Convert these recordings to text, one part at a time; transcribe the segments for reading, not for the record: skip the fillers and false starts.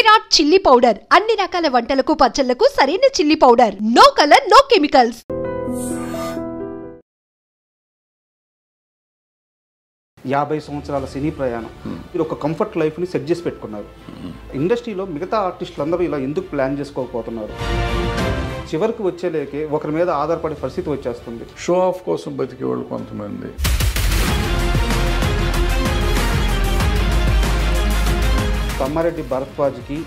Virat chilli powder అన్ని రకాల వంటలకు పచ్చళ్లకు సరైన chilli powder. No colour, no chemicals. యాభై సంవత్సరాల సినీ ప్రయాణం, మీరు ఒక కంఫర్ట్ లైఫ్ని సెట్ చేసి పెట్టుకున్నారు. ఇండస్ట్రీలో మిగతా ఆర్టిస్టులు అందరూ ఇలా ఎందుకు ప్లాన్ చేసుకోకపోతున్నారు? చివరికి వచ్చేలేకే ఒకరి మీద ఆధారపడే పరిస్థితి వచ్చేస్తుంది. షో ఆఫ్ కోసం బతికే వాళ్ళు కొంతమంది. తమ్మారెడ్డి భరద్వాజ్కి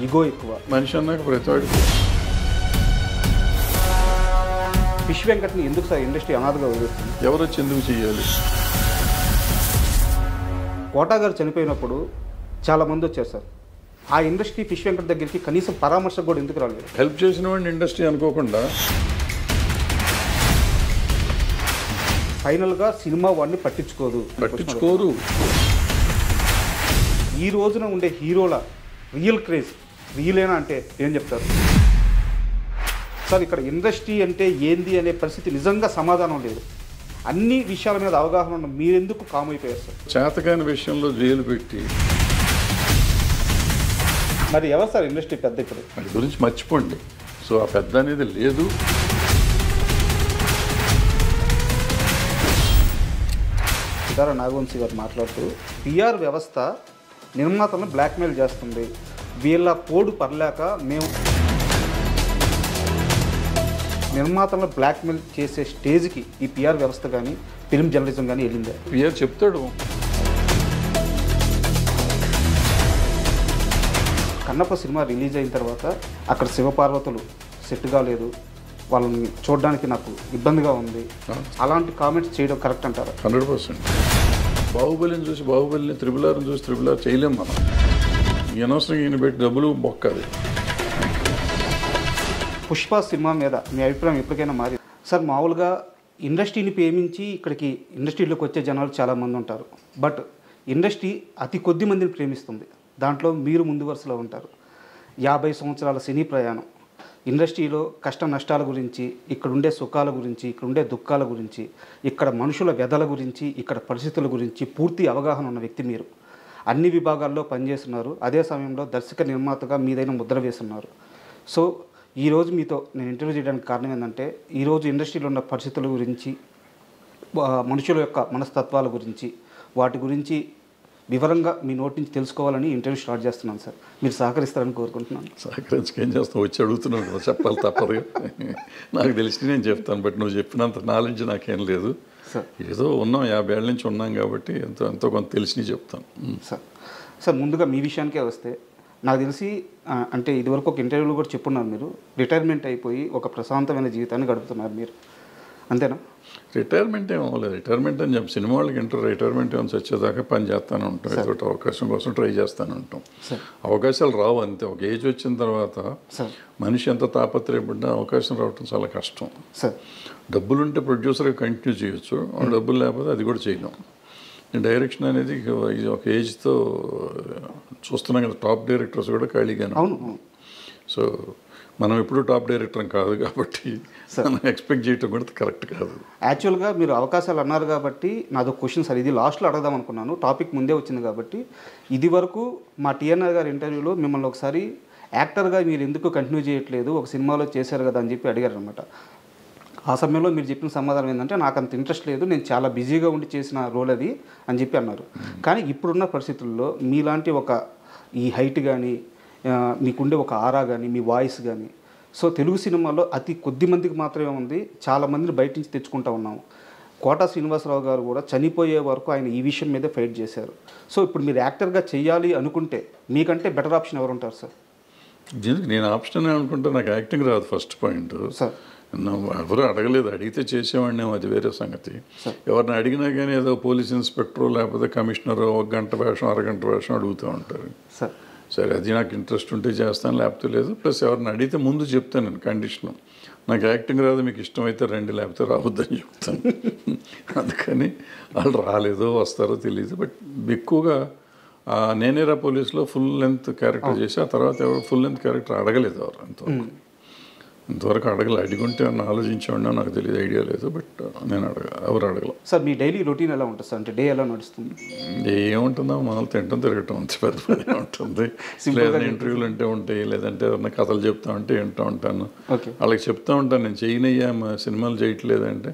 ఇగో ఎక్కువ. మనిషి అన్నాక ప్రతివాడికి. ఫిష్ వెంకట్ని ఎందుకు సార్ ఇండస్ట్రీ అనాథగా వదిలేస్తుంది? ఎవరు వచ్చి ఎందుకు చెయ్యాలి? కోటా గారు చనిపోయినప్పుడు చాలామంది వచ్చారు సార్. ఆ ఇండస్ట్రీ ఫిష్ వెంకట్ దగ్గరికి కనీసం పరామర్శ కూడా ఎందుకు రాలేదు? హెల్ప్ చేసిన వాడిని ఇండస్ట్రీ అనుకోకుండా ఫైనల్గా సినిమా వాడిని పట్టించుకోరు. ఈ రోజున ఉండే హీరోల రియల్ క్రేజ్ రియలేనా అంటే ఏం చెప్తారు సార్? ఇక్కడ ఇండస్ట్రీ అంటే ఏంది అనే పరిస్థితి నిజంగా సమాధానం లేదు. అన్ని విషయాల మీద అవగాహన ఉన్న మీరెందుకు కామ్ అయిపోయారు సార్? చేతకాని విషయంలో జైలు పెట్టి మరి ఎవరు సార్ ఇండస్ట్రీ పెద్ద? ఇప్పుడు వాటి గురించి మర్చిపోండి. సో ఆ పెద్ద అనేది లేదు. సితారా నాగవంశీ గారు మాట్లాడుతూ పిఆర్ వ్యవస్థ నిర్మాతలను బ్లాక్మెయిల్ చేస్తుంది, వీళ్ళ పోడు పర్లేక మేము నిర్మాతలను బ్లాక్మెయిల్ చేసే స్టేజ్కి ఈ పిఆర్ వ్యవస్థ కానీ ఫిల్మ్ జర్నలిజం కానీ వెళ్ళిందే. పిఆర్ చెప్తాడు. కన్నప్ప సినిమా రిలీజ్ అయిన తర్వాత అక్కడ శివపార్వతులు సెట్ కాలేదు, వాళ్ళని చూడడానికి నాకు ఇబ్బందిగా ఉంది, అలాంటి కామెంట్స్ చేయడం కరెక్ట్ అంటారా? 100%. బాహుబలిని చూసి బాహుబలిని, త్రిబులార్ని చూసి త్రిబులార్ చేయలేం మనం. అనవసరంగా ఈయన పెట్టి డబ్బులు బొక్కది. పుష్ప సినిమా మీద మీ అభిప్రాయం ఎప్పటికైనా మారి సార్? మామూలుగా ఇండస్ట్రీని ప్రేమించి ఇక్కడికి ఇండస్ట్రీలోకి వచ్చే జనాలు చాలామంది ఉంటారు, బట్ ఇండస్ట్రీ అతి కొద్ది మందిని ప్రేమిస్తుంది. దాంట్లో మీరు ముందు వరుసలో ఉంటారు. 50 సంవత్సరాల సినీ ప్రయాణం, ఇండస్ట్రీలో కష్ట నష్టాల గురించి, ఇక్కడ ఉండే సుఖాల గురించి, ఇక్కడ ఉండే దుఃఖాల గురించి, ఇక్కడ మనుషుల వ్యధల గురించి, ఇక్కడ పరిస్థితుల గురించి పూర్తి అవగాహన ఉన్న వ్యక్తి మీరు. అన్ని విభాగాల్లో పనిచేస్తున్నారు. అదే సమయంలో దర్శక నిర్మాతగా మీదైన ముద్ర వేస్తున్నారు. సో ఈరోజు మీతో నేను ఇంటర్వ్యూ చేయడానికి కారణం ఏంటంటే, ఈరోజు ఇండస్ట్రీలో ఉన్న పరిస్థితుల గురించి, మనుషుల యొక్క మనస్తత్వాల గురించి, వాటి గురించి వివరంగా మీ నోటి నుంచి తెలుసుకోవాలని ఇంటర్వ్యూ స్టార్ట్ చేస్తున్నాను సార్. మీరు సహకరిస్తారని కోరుకుంటున్నాను. సహకరించుకేం చేస్తాం? వచ్చి అడుగుతున్నావు కదా, చెప్పాలి తప్పదు. నాకు తెలిసి నేను చెప్తాను, బట్ నువ్వు చెప్పినంత నాలెడ్జ్ నాకేం లేదు సార్. ఏదో ఉన్నాం, 50 ఏళ్ళ నుంచి ఉన్నాం కాబట్టి ఎంతో కొంత తెలిసి చెప్తాను సార్. ముందుగా మీ విషయానికే వస్తే, నాకు తెలిసి అంటే ఇదివరకు ఒక ఇంటర్వ్యూలో కూడా చెప్పున్నారు, మీరు రిటైర్మెంట్ అయిపోయి ఒక ప్రశాంతమైన జీవితాన్ని గడుపుతున్నారు మీరు, అంతేనా? రిటైర్మెంట్ ఏం అవ్వలేదు. రిటైర్మెంట్ అని చెప్పి సినిమా వాళ్ళకి రిటైర్మెంట్ ఏమైనా వచ్చేదాకా పని చేస్తూనే ఉంటాం, ఏదో అవకాశం కోసం ట్రై చేస్తూనే ఉంటాం. అవకాశాలు రావు అంతే. ఒక ఏజ్ వచ్చిన తర్వాత మనిషి ఎంత తాపత్రయపడ్డా అవకాశం రావటం చాలా కష్టం. డబ్బులుంటే ప్రొడ్యూసర్గా కంటిన్యూ చేయొచ్చు, డబ్బులు లేకపోతే అది కూడా చేయలేం. డైరెక్షన్ అనేది ఒక ఏజ్తో చూస్తున్నాం కదా, టాప్ డైరెక్టర్స్ కూడా ఖాళీగానే. సో మనం ఎప్పుడు టాప్ డైరెక్టర్ కాదు కాబట్టి మనం ఎక్స్పెక్ట్ చేయటం కూడా కరెక్ట్ కాదు. యాక్చువల్గా మీరు అవకాశాలు అన్నారు కాబట్టి నాదో క్వశ్చన్ సార్, ఇది లాస్ట్లో అడగదాం అనుకున్నాను, టాపిక్ ముందే వచ్చింది కాబట్టి. ఇది వరకు మా టీఎన్ఆర్ గారి ఇంటర్వ్యూలో మిమ్మల్ని ఒకసారి యాక్టర్గా మీరు ఎందుకు కంటిన్యూ చేయట్లేదు, ఒక సినిమాలో చేశారు కదా అని చెప్పి అడిగారు అనమాట. ఆ సమయంలో మీరు చెప్పిన సమాధానం ఏంటంటే, నాకు అంత ఇంట్రెస్ట్ లేదు, నేను చాలా బిజీగా ఉండి చేసిన రోల్ అది అని చెప్పి అన్నారు. కానీ ఇప్పుడున్న పరిస్థితుల్లో మీలాంటి ఒక ఈ హైట్ కానీ, మీకుండే ఒక ఆరా కానీ, మీ వాయిస్ కానీ, సో తెలుగు సినిమాలో అతి కొద్ది మందికి మాత్రమే ఉంది, చాలామందిని బయట నుంచి తెచ్చుకుంటూ ఉన్నాము. కోటా శ్రీనివాసరావు గారు కూడా చనిపోయే వరకు ఆయన ఈ విషయం మీదే ఫైట్ చేశారు. సో ఇప్పుడు మీరు యాక్టర్గా చేయాలి అనుకుంటే మీకంటే బెటర్ ఆప్షన్ ఎవరు ఉంటారు సార్? దీనికి నేను ఆప్షన్ అనుకుంటే నాకు యాక్టింగ్ రాదు. ఫస్ట్ పాయింట్ సార్, ఎవరు అడగలేదు, అడిగితే చేసేవాడిని, అది వేరే సంగతి. ఎవరిని అడిగినా కానీ ఏదో పోలీస్ ఇన్స్పెక్టరు లేకపోతే కమిషనరు 1 గంట వేషం 1/2 గంట వేషం అడుగుతూ ఉంటారు. సరే, అది నాకు ఇంట్రెస్ట్ ఉంటే చేస్తాను, లేకపోతే లేదు. ప్లస్ ఎవరిని అడిగితే ముందు చెప్తాను నేను కండిషన్, నాకు యాక్టింగ్ రాదు, మీకు ఇష్టమైతే రండి, లేకపోతే రావద్దని చెప్తాను. అందుకని వాళ్ళు రాలేదో వస్తారో తెలియదు. బట్ ఎక్కువగా నేనేరా పోలీసులో ఫుల్ లెంత్ క్యారెక్టర్ చేసి ఆ తర్వాత ఎవరు ఫుల్ లెంత్ క్యారెక్టర్ అడగలేదు ఎవరు అంతవరకు. ఇంతవరకు అడిగుంటే అని ఆలోచించేవాడినా నాకు తెలియదు, ఐడియా లేదు. బట్ నేను ఎవరు అడగల. సార్ మీ డైలీ రొటీన్ ఎలా ఉంటుంది సార్? అంటే డే ఎలా నడుస్తుంది? ఏముంటుందో మామూలు తింటాం తిరగటం అంత పెద్ద పని ఉంటుంది. లేదంటే ఇంటర్వ్యూలు అంటే ఉంటాయి, లేదంటే ఏదన్నా కథలు చెప్తా ఉంటే వింటూ ఉంటాను. వాళ్ళకి చెప్తా ఉంటాను, నేను చేయనయ్యా మా సినిమాలు చేయట్లేదంటే,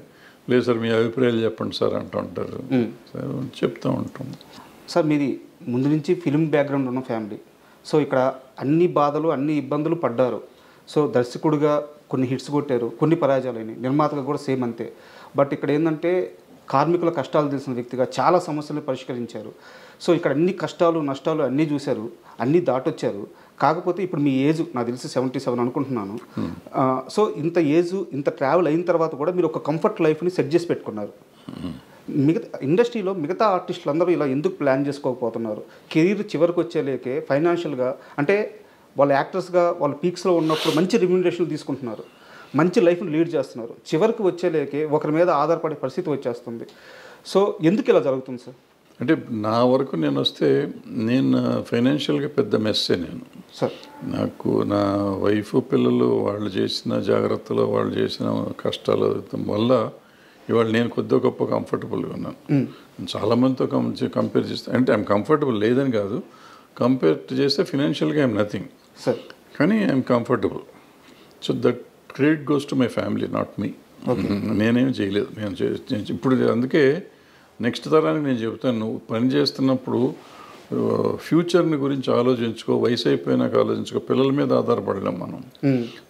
లేదు సార్ మీ అభిప్రాయాలు చెప్పండి సార్ అంటూ ఉంటారు. సార్ చెప్తూ ఉంటాం. సార్ మీది ముందు నుంచి ఫిల్మ్ బ్యాక్గ్రౌండ్ ఉన్న ఫ్యామిలీ. సో ఇక్కడ అన్ని బాధలు అన్ని ఇబ్బందులు పడ్డారు. సో దర్శకుడిగా కొన్ని హిట్స్ కొట్టారు, కొన్ని పరాజయాలైనవి. నిర్మాతగా కూడా సేమ్ అంతే. బట్ ఇక్కడ ఏంటంటే కార్మికుల కష్టాలు తెలిసిన వ్యక్తిగా చాలా సమస్యలు పరిష్కరించారు. సో ఇక్కడ అన్ని కష్టాలు నష్టాలు అన్నీ చూశారు, అన్నీ దాటొచ్చారు. కాకపోతే ఇప్పుడు మీ ఏజ్ నాకు తెలిసి 77 అనుకుంటున్నాను. సో ఇంత ఏజ్ ఇంత ట్రావెల్ అయిన తర్వాత కూడా మీరు ఒక కంఫర్ట్ లైఫ్ని సెట్ చేసి పెట్టుకున్నారు. ఇండస్ట్రీలో మిగతా ఆర్టిస్టులు అందరూ ఇలా ఎందుకు ప్లాన్ చేసుకోకపోతున్నారు? కెరీర్ చివరికి వచ్చేలేకే ఫైనాన్షియల్గా అంటే వాళ్ళు యాక్టర్స్గా వాళ్ళు పీక్స్లో ఉన్నప్పుడు మంచి రెమ్యూనరేషన్ తీసుకుంటున్నారు, మంచి లైఫ్ని లీడ్ చేస్తున్నారు. చివరికి వచ్చేలేకే ఒకరి మీద ఆధారపడే పరిస్థితి వచ్చేస్తుంది. సో ఎందుకు ఇలా జరుగుతుంది సార్? అంటే నా వరకు నేను వస్తే నేను ఫైనాన్షియల్గా పెద్ద మెస్సే నేను సార్. నాకు నా వైఫ్ పిల్లలు వాళ్ళు చేసిన జాగ్రత్తలు, వాళ్ళు చేసిన కష్టాల వల్ల ఇవాళ నేను కొద్దిగా గొప్ప కంఫర్టబుల్గా ఉన్నాను. చాలామందితో కంపేర్ చేస్తే, అంటే ఐఎమ్ కంఫర్టబుల్ లేదని కాదు, కంపేర్ చేస్తే ఫినాన్షియల్గా ఐఎమ్ నథింగ్ సార్, కానీ I'm comfortable. So that credit goes to my family, not me. నేనేం చేయలేదు. నేను ఇప్పుడు అందుకే నెక్స్ట్ తరానికి నేను చెప్తాను, నువ్వు పని చేస్తున్నప్పుడు ఫ్యూచర్ని గురించి ఆలోచించుకో, వయసు అయిపోయినాక ఆలోచించుకో. పిల్లల మీద ఆధారపడలేం మనం.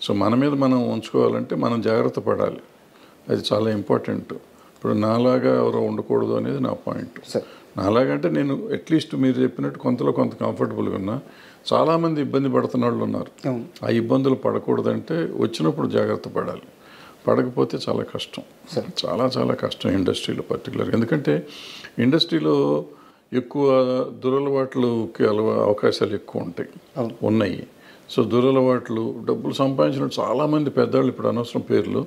సో మన మీద మనం ఉంచుకోవాలంటే మనం జాగ్రత్త పడాలి, అది చాలా ఇంపార్టెంట్. ఇప్పుడు నాలాగా ఎవరో ఉండకూడదు అనేది నా పాయింట్. నాలాగంటే నేను అట్లీస్ట్ మీరు చెప్పినట్టు కొంతలో కొంత కంఫర్టబుల్గా ఉన్నా. చాలామంది ఇబ్బంది పడుతున్న వాళ్ళు ఉన్నారు. ఆ ఇబ్బందులు పడకూడదంటే వచ్చినప్పుడు జాగ్రత్త పడాలి, పడకపోతే చాలా కష్టం, చాలా చాలా కష్టం ఇండస్ట్రీలో పర్టికులర్గా. ఎందుకంటే ఇండస్ట్రీలో ఎక్కువ దురలవాట్లుకి అవకాశాలు ఎక్కువ ఉన్నాయి. సో దురలవాట్లు, డబ్బులు సంపాదించిన చాలామంది పెద్దవాళ్ళు, ఇప్పుడు అనవసరం పేర్లు,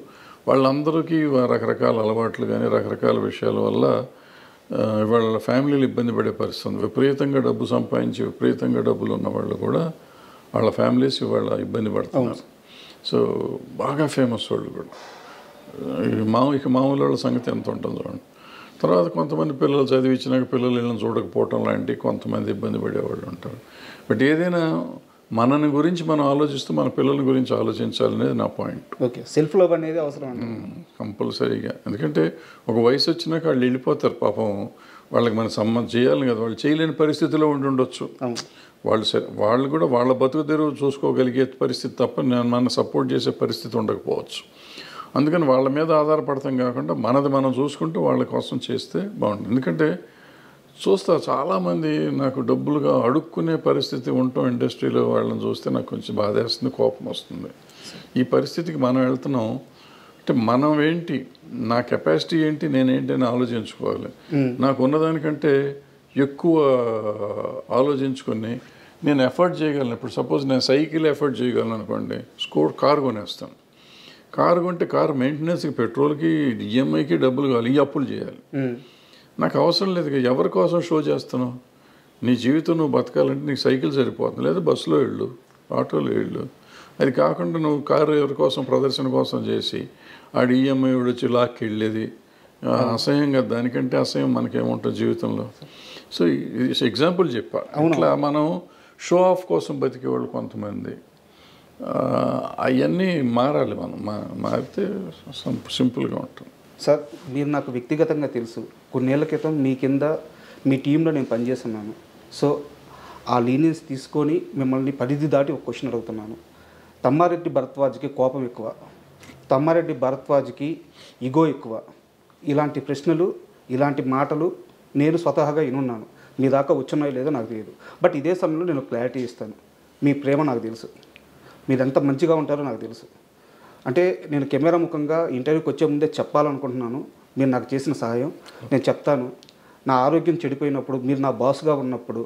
వాళ్ళందరికీ రకరకాల అలవాట్లు కానీ రకరకాల విషయాల వల్ల వాళ్ళ ఫ్యామిలీలు ఇబ్బంది పడే పరిస్థితి. విపరీతంగా డబ్బు సంపాదించి విపరీతంగా డబ్బులు ఉన్న వాళ్ళు కూడా వాళ్ళ ఫ్యామిలీస్ ఇవాళ ఇబ్బంది పడుతున్నారు. సో బాగా ఫేమస్ వాళ్ళు కూడా ఇక మామూలు వాళ్ళ సంగతి ఎంత ఉంటుందో చూడండి. తర్వాత కొంతమంది పిల్లలు చదివించినాక పిల్లలు వీళ్ళని చూడకపోవటం లాంటి కొంతమంది ఇబ్బంది పడేవాళ్ళు ఉంటారు. బట్ ఏదైనా మనని గురించి మనం ఆలోచిస్తూ మన పిల్లల గురించి ఆలోచించాలనేది నా పాయింట్. ఓకే, సెల్ఫ్ లవ్ అనేది అవసరం కంపల్సరీగా. ఎందుకంటే ఒక వయసు వచ్చినాక వాళ్ళు వెళ్ళిపోతారు పాపం, వాళ్ళకి మనం సంబంధం చేయాలి కదా, వాళ్ళు చేయలేని పరిస్థితిలో ఉండొచ్చు. వాళ్ళు కూడా వాళ్ళ బతుకు తెరువు చూసుకోగలిగే పరిస్థితి తప్ప మన సపోర్ట్ చేసే పరిస్థితి ఉండకపోవచ్చు. అందుకని వాళ్ళ మీద ఆధారపడతాం కాకుండా మనది మనం చూసుకుంటూ వాళ్ళ కోసం చేస్తే బాగుంటుంది. ఎందుకంటే చూస్తా చాలామంది నాకు డబ్బులుగా అడుక్కునే పరిస్థితి ఉంటాం ఇండస్ట్రీలో. వాళ్ళని చూస్తే నాకు కొంచెం బాధేస్తుంది, కోపం వస్తుంది. ఈ పరిస్థితికి మనం వెళ్తున్నాం అంటే మనం ఏంటి, నా కెపాసిటీ ఏంటి, నేనేంటి అని ఆలోచించుకోవాలి. నాకు ఉన్నదానికంటే ఎక్కువ ఆలోచించుకొని నేను ఎఫర్ట్ చేయగలను. ఇప్పుడు సపోజ్ నేను సైకిల్ ఎఫర్ట్ చేయగలను అనుకోండి, కారు కొనేస్తాను. కారు కొంటే కారు మెయింటెనెన్స్కి, పెట్రోల్కి, ఈఎంఐకి డబ్బులు కావాలి, ఈ అప్పులు చేయాలి. నాకు అవసరం లేదు. ఎవరి కోసం షో చేస్తున్నావు? నీ జీవితం నువ్వు బతకాలంటే నీకు సైకిల్ సరిపోతుంది, లేదా బస్సులో వెళ్ళు, ఆటోలో వెళ్ళు. అది కాకుండా నువ్వు కారు ఎవరి కోసం, ప్రదర్శన కోసం చేసి ఆడు ఈఎంఐ వచ్చి లాక్కి వెళ్ళేది అసహ్యంగా. దానికంటే అసహ్యం మనకేముంటుంది జీవితంలో. సో ఎగ్జాంపుల్ చెప్పా. అట్లా మనం షో ఆఫ్ కోసం బతికేవాళ్ళు కొంతమంది, అవన్నీ మారాలి. మనం మారితే సింపుల్గా ఉంటుంది. సార్ మీరు నాకు వ్యక్తిగతంగా తెలుసు. కొన్నేళ్ల క్రితం మీ కింద మీ టీంలో నేను పనిచేస్తున్నాను. సో ఆ లీనియన్స్ తీసుకొని మిమ్మల్ని పరిధి దాటి ఒక క్వశ్చన్ అడుగుతున్నాను. తమ్మారెడ్డి భరద్వాజ్కి కోపం ఎక్కువ, తమ్మారెడ్డి భరద్వాజ్కి ఇగో ఎక్కువ. ఇలాంటి ప్రశ్నలు, ఇలాంటి మాటలు నేను స్వతహాగా వినున్నాను. మీ దాకా వచ్చున్నాయో లేదో నాకు తెలియదు. బట్ ఇదే సమయంలో నేను క్లారిటీ ఇస్తాను. మీ ప్రేమ నాకు తెలుసు, మీరు ఎంత మంచిగా ఉంటారో నాకు తెలుసు. అంటే నేను కెమెరా ముఖంగా ఇంటర్వ్యూకి వచ్చే ముందే చెప్పాలనుకుంటున్నాను. మీరు నాకు చేసిన సహాయం నేను చెప్తాను. నా ఆరోగ్యం చెడిపోయినప్పుడు, మీరు నా బాస్గా ఉన్నప్పుడు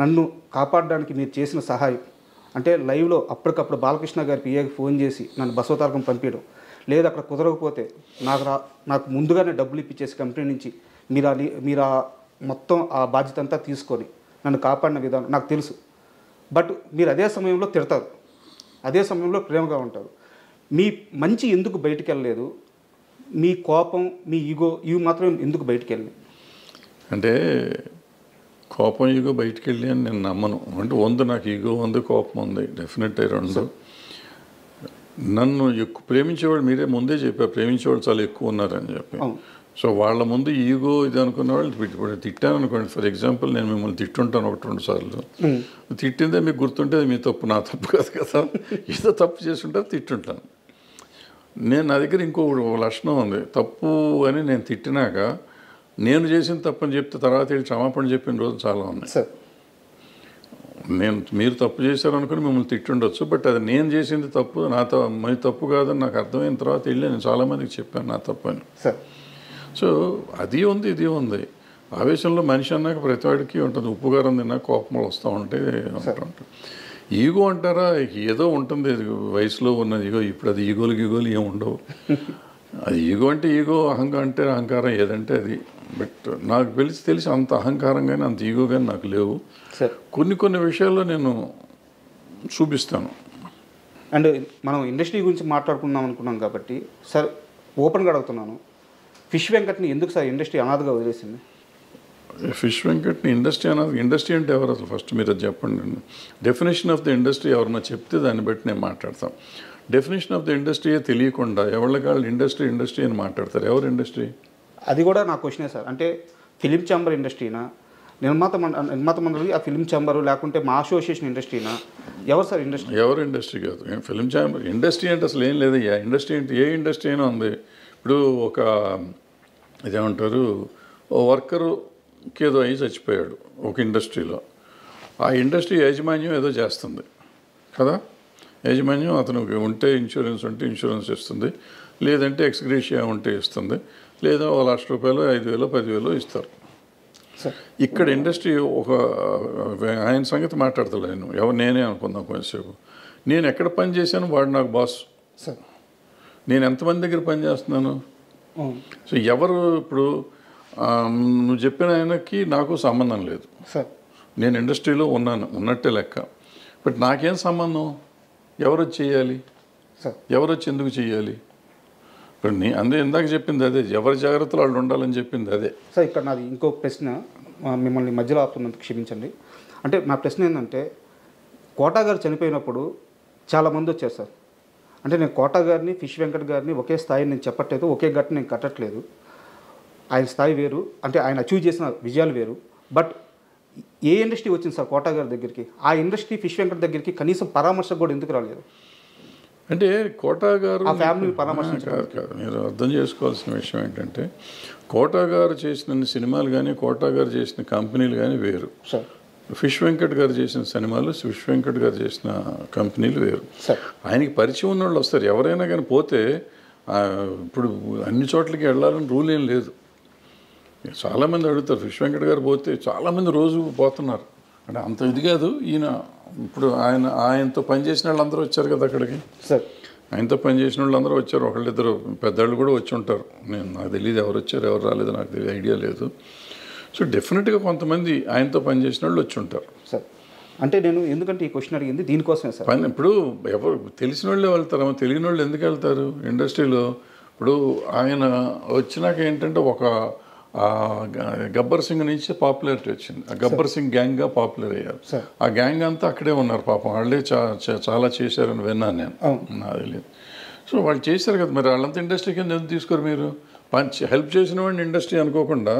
నన్ను కాపాడడానికి మీరు చేసిన సహాయం, అంటే లైవ్లో అప్పటికప్పుడు బాలకృష్ణ గారి పిఏకి ఫోన్ చేసి నన్ను బసవతారకం పంపించడం, లేదా అక్కడ కుదరకపోతే నాకు ముందుగానే డబ్బులు ఇప్పించేసి కంపెనీ నుంచి మీరు మొత్తం ఆ బాధ్యత అంతా తీసుకొని నన్ను కాపాడిన విధానం నాకు తెలుసు. బట్ మీరు అదే సమయంలో తిడతారు, అదే సమయంలో ప్రేమగా ఉంటారు. మీ మంచి ఎందుకు బయటికి వెళ్ళలేదు, మీ కోపం మీ ఈగో ఇవి మాత్రం ఎందుకు బయటికి వెళ్ళినాయి? అంటే కోపం ఈగో బయటికి వెళ్ళి అని నేను నమ్మను. అంటే ఉంది, నాకు ఈగో ఉంది, కోపం ఉంది, డెఫినెట్ రెండు. నన్ను ఎక్కువ ప్రేమించేవాళ్ళు మీరే ముందే చెప్పారు, ప్రేమించేవాళ్ళు చాలా ఎక్కువ ఉన్నారని చెప్పి. సో వాళ్ళ ముందు ఈగో ఇది అనుకున్న వాళ్ళు ఇప్పుడు తిట్టాను అనుకోండి. ఫర్ ఎగ్జాంపుల్ నేను మిమ్మల్ని తిట్టుంటాను 1-2 సార్లు, తిట్టిందే మీకు గుర్తుంటే మీ తప్పు, నా తప్పు కాదు కదా, ఏదో తప్పు చేస్తుంటారు తిట్టుంటాను. నేను నా దగ్గర ఇంకో లక్షణం ఉంది, తప్పు అని నేను తిట్టినాక నేను చేసిన తప్పని చెప్తే తర్వాత వెళ్ళి క్షమాపణ చెప్పిన రోజు చాలా ఉన్నాయి. మీరు తప్పు చేశారు అనుకుని మిమ్మల్ని తిట్టుండొచ్చు, బట్ అది నేను చేసింది తప్పు, మీ తప్పు కాదని నాకు అర్థమైన తర్వాత వెళ్ళి నేను చాలామందికి చెప్పాను నా తప్పు అని. సో అది ఉంది, ఇది ఉంది. ఆవేశంలో మనిషి అన్నాక ప్రతివాడికి ఉంటుంది, ఉప్పుగారం తిన్నా కోపములు వస్తూ ఉంటాయి ఉంటుంది. ఈగో అంటారా, ఏదో ఉంటుంది వయసులో ఉన్నది ఈగో. ఇప్పుడు అది ఈగోలు ఏమి ఉండవు. అది ఈగో అంటే ఈగో, అహంకారం అంటే అహంకారం, ఏదంటే అది. బట్ నాకు తెలిసి అంత అహంకారం కానీ అంత ఈగో కానీ నాకు లేవు. కొన్ని విషయాల్లో నేను చూపిస్తాను. అండ్ మనం ఇండస్ట్రీ గురించి మాట్లాడుకుందాం అనుకున్నాం కాబట్టి సార్ ఓపెన్గా అడుగుతున్నాను, ఫిష్ వెంకట్ని ఎందుకు సార్ ఇండస్ట్రీ అనాథగా వదిలేసింది? ఫిష్ వెంకట్ని ఇండస్ట్రీ అన్నది, ఇండస్ట్రీ అంటే ఎవరు అసలు ఫస్ట్ మీరు అది చెప్పండి. డెఫినేషన్ ఆఫ్ ద ఇండస్ట్రీ ఎవరన్నా చెప్తే దాన్ని బట్టి నేను మాట్లాడతాను. డెఫినేషన్ ఆఫ్ ద ఇండస్ట్రీయే తెలియకుండా ఎవరికాళ్ళు ఇండస్ట్రీ అని మాట్లాడతారు. ఎవరు ఇండస్ట్రీ? అది కూడా నా క్వశ్చనే సార్. అంటే ఫిలిం ఛాంబర్ ఇండస్ట్రీనా, నిర్మాత మండలి ఆ ఫిలిం ఛాంబరు, లేకుంటే మా అసోసియేషన్ ఇండస్ట్రీనా, ఎవరు సార్ ఇండస్ట్రీ? ఎవరు ఇండస్ట్రీ కాదు, ఫిలిం ఛాంబర్. ఇండస్ట్రీ అంటే అసలు ఏం లేదయ్యా. ఇండస్ట్రీ అంటే ఏ ఇండస్ట్రీ అయినా ఉంది. ఇప్పుడు ఒక ఇదేమంటారు, ఓ వర్కరుకి ఏదో అయ్యి చచ్చిపోయాడు ఒక ఇండస్ట్రీలో, ఆ ఇండస్ట్రీ యాజమాన్యం ఏదో చేస్తుంది కదా, యాజమాన్యం అతనికి ఉంటే ఇన్సూరెన్స్ ఉంటే ఇన్సూరెన్స్ ఇస్తుంది, లేదంటే ఎక్స్గ్రేషియా ఉంటే ఇస్తుంది, లేదా ₹1,00,000 5,000 10,000 ఇస్తారు. ఇక్కడ ఇండస్ట్రీ ఒక ఆయన సంగతి మాట్లాడతాడు ఆయన, నేనే అనుకుందాం కొంచెంసేపు. నేను ఎక్కడ పని చేశాను, వాడు నాకు బాస్. నేను ఎంతమంది దగ్గర పని చేస్తున్నాను. సో ఎవరు ఇప్పుడు నువ్వు చెప్పిన ఆయనకి నాకు సంబంధం లేదు. నేను ఇండస్ట్రీలో ఉన్నట్టే లెక్క. బట్ నాకేం సంబంధం, ఎవరు వచ్చి చేయాలి, ఎవరు వచ్చి ఎందుకు చేయాలి? ఇప్పుడు అందే ఇందాక చెప్పింది అదే, ఎవరి జాగ్రత్తలు వాళ్ళు ఉండాలని చెప్పింది అదే. సార్ ఇక్కడ నాది ఇంకో ప్రశ్న, మిమ్మల్ని మధ్యలో ఆపుతున్నందుకు క్షమించండి. అంటే నా ప్రశ్న ఏంటంటే, కోటా గారు చనిపోయినప్పుడు చాలామంది వచ్చారు సార్. అంటే నేను కోటా గారిని ఫిష్ వెంకట్ గారిని ఒకే స్థాయి నేను చెప్పట్లేదు, ఒకే గట్టు నేను కట్టట్లేదు. ఆయన స్థాయి వేరు, అంటే ఆయన అచీవ్ చేసిన విజయాలు వేరు. బట్ ఏ ఇండస్ట్రీ వచ్చింది సార్ కోటా గారి దగ్గరికి, ఆ ఇండస్ట్రీ ఫిష్ వెంకట్ దగ్గరికి కనీసం పరామర్శకు కూడా ఎందుకు రాలేదు? అంటే కోటా గారు ఆ ఫ్యామిలీ పరామర్శ కాదు. మీరు అర్థం చేసుకోవాల్సిన విషయం ఏంటంటే, కోటా గారు చేసిన సినిమాలు కానీ కోటా గారు చేసిన కంపెనీలు కానీ వేరు. ఫిష్ వెంకట్ గారు చేసిన సినిమాలు, ఫిష్ వెంకట్ గారు చేసిన కంపెనీలు వేరు. ఆయనకి పరిచయం ఉన్న వాళ్ళు వస్తారు, ఎవరైనా కానీ పోతే. ఇప్పుడు అన్ని చోట్లకి వెళ్ళాలని రూల్ ఏం లేదు. చాలామంది అడుగుతారు, ఫిష్ వెంకట్ గారు పోతే చాలామంది రోజు పోతున్నారు. అంటే అంత ఇది కాదు. ఈయన ఇప్పుడు ఆయనతో పనిచేసిన వాళ్ళు అందరూ వచ్చారు కదా అక్కడికి. ఆయనతో పనిచేసిన వాళ్ళు అందరూ వచ్చారు, ఒకళ్ళిద్దరు పెద్దవాళ్ళు కూడా వచ్చి ఉంటారు. నాకు తెలియదు ఎవరు వచ్చారు ఎవరు రాలేదు, నాకు తెలియదు, ఐడియా లేదు. సో డెఫినెట్గా కొంతమంది ఆయనతో పనిచేసిన వాళ్ళు వచ్చి ఉంటారు. అంటే నేను ఎందుకంటే ఈ క్వశ్చన్ అడిగింది దీనికోసమే సార్. ఇప్పుడు ఎవరు తెలిసిన వాళ్ళే వెళ్తారు, తెలియని వాళ్ళు ఎందుకు వెళ్తారు ఇండస్ట్రీలో? ఇప్పుడు ఆయన వచ్చినాక ఏంటంటే ఒక గబ్బర్ సింగ్ నుంచి పాపులారిటీ వచ్చింది. ఆ గబ్బర్ సింగ్ గ్యాంగ్గా పాపులర్ అయ్యారు. ఆ గ్యాంగ్ అంతా అక్కడే ఉన్నారు పాపం. వాళ్ళే చాలా చేశారని విన్నాను నేను, నాకు తెలియదు. సో వాళ్ళు చేశారు కదా, మరి వాళ్ళంతా ఇండస్ట్రీ కింద ఎందుకు తీసుకోరు మీరు? హెల్ప్ చేసిన వాడిని ఇండస్ట్రీ అనుకోకుండా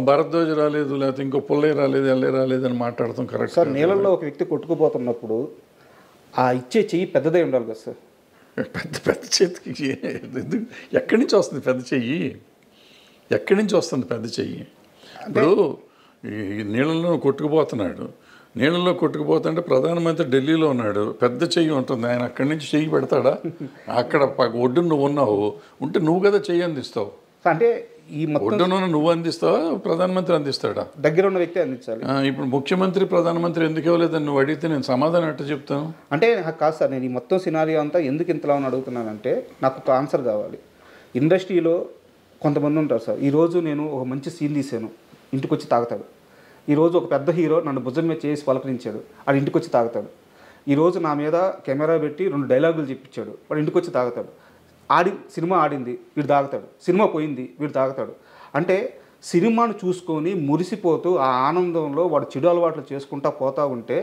భరద్వాజ్ రాలేదు, లేకపోతే ఇంకో పుల్లయ్య రాలేదు, ఎల్లయ్య రాలేదు అని మాట్లాడతాం కరెక్ట్ సార్. నీళ్ళల్లో ఒక వ్యక్తి కొట్టుకుపోతున్నప్పుడు ఆ ఇచ్చే చెయ్యి పెద్దదే ఉండాలి కదా సార్. పెద్ద చేతికి ఎక్కడి నుంచి వస్తుంది పెద్ద చెయ్యి? ఎక్కడి నుంచి వస్తుంది పెద్ద చెయ్యి? ఇప్పుడు ఈ నీళ్ళలో కొట్టుకుపోతున్నాడు, నీళ్ళలో కొట్టుకుపోతుంటే ప్రధానమంత్రి ఢిల్లీలో ఉన్నాడు, పెద్ద చెయ్యి ఉంటుంది, ఆయన అక్కడి నుంచి చెయ్యి పెడతాడా? అక్కడ ఒడ్డు నువ్వు ఉన్నావు, ఉంటే నువ్వు కదా చెయ్యి అందిస్తావు. అంటే ఈ ఒడ్డున నువ్వు అందిస్తావా, ప్రధానమంత్రి అందిస్తాడా? దగ్గర ఉన్న వ్యక్తి అందించాలి. ఇప్పుడు ముఖ్యమంత్రి ప్రధానమంత్రి ఎందుకు ఇవ్వలేదని నువ్వు అడిగితే నేను సమాధానం ఎట్లా చెప్తాను? అంటే కాదు సార్, నేను ఈ మొత్తం సినారియో అంతా ఎందుకు ఇంతలా అని అడుగుతున్నానంటే నాకు ఒక ఆన్సర్ కావాలి. ఇండస్ట్రీలో కొంతమంది ఉంటారు సార్. ఈరోజు నేను ఒక మంచి సీన్ తీసాను, ఇంటికి వచ్చి తాగుతాడు. ఈరోజు ఒక పెద్ద హీరో నన్ను భుజం మీద చేసి పలకరించాడు, అది ఇంటికి వచ్చి తాగుతాడు. ఈరోజు నా మీద కెమెరా పెట్టి 2 డైలాగులు చెప్పించాడు, వాడు ఇంటికి వచ్చి తాగుతాడు. సినిమా ఆడింది వీడు తాగుతాడు, సినిమా పోయింది వీడు తాగుతాడు. అంటే సినిమాను చూసుకొని మురిసిపోతూ ఆ ఆనందంలో వాడు చెడు అలవాట్లు చేసుకుంటా పోతూ ఉంటే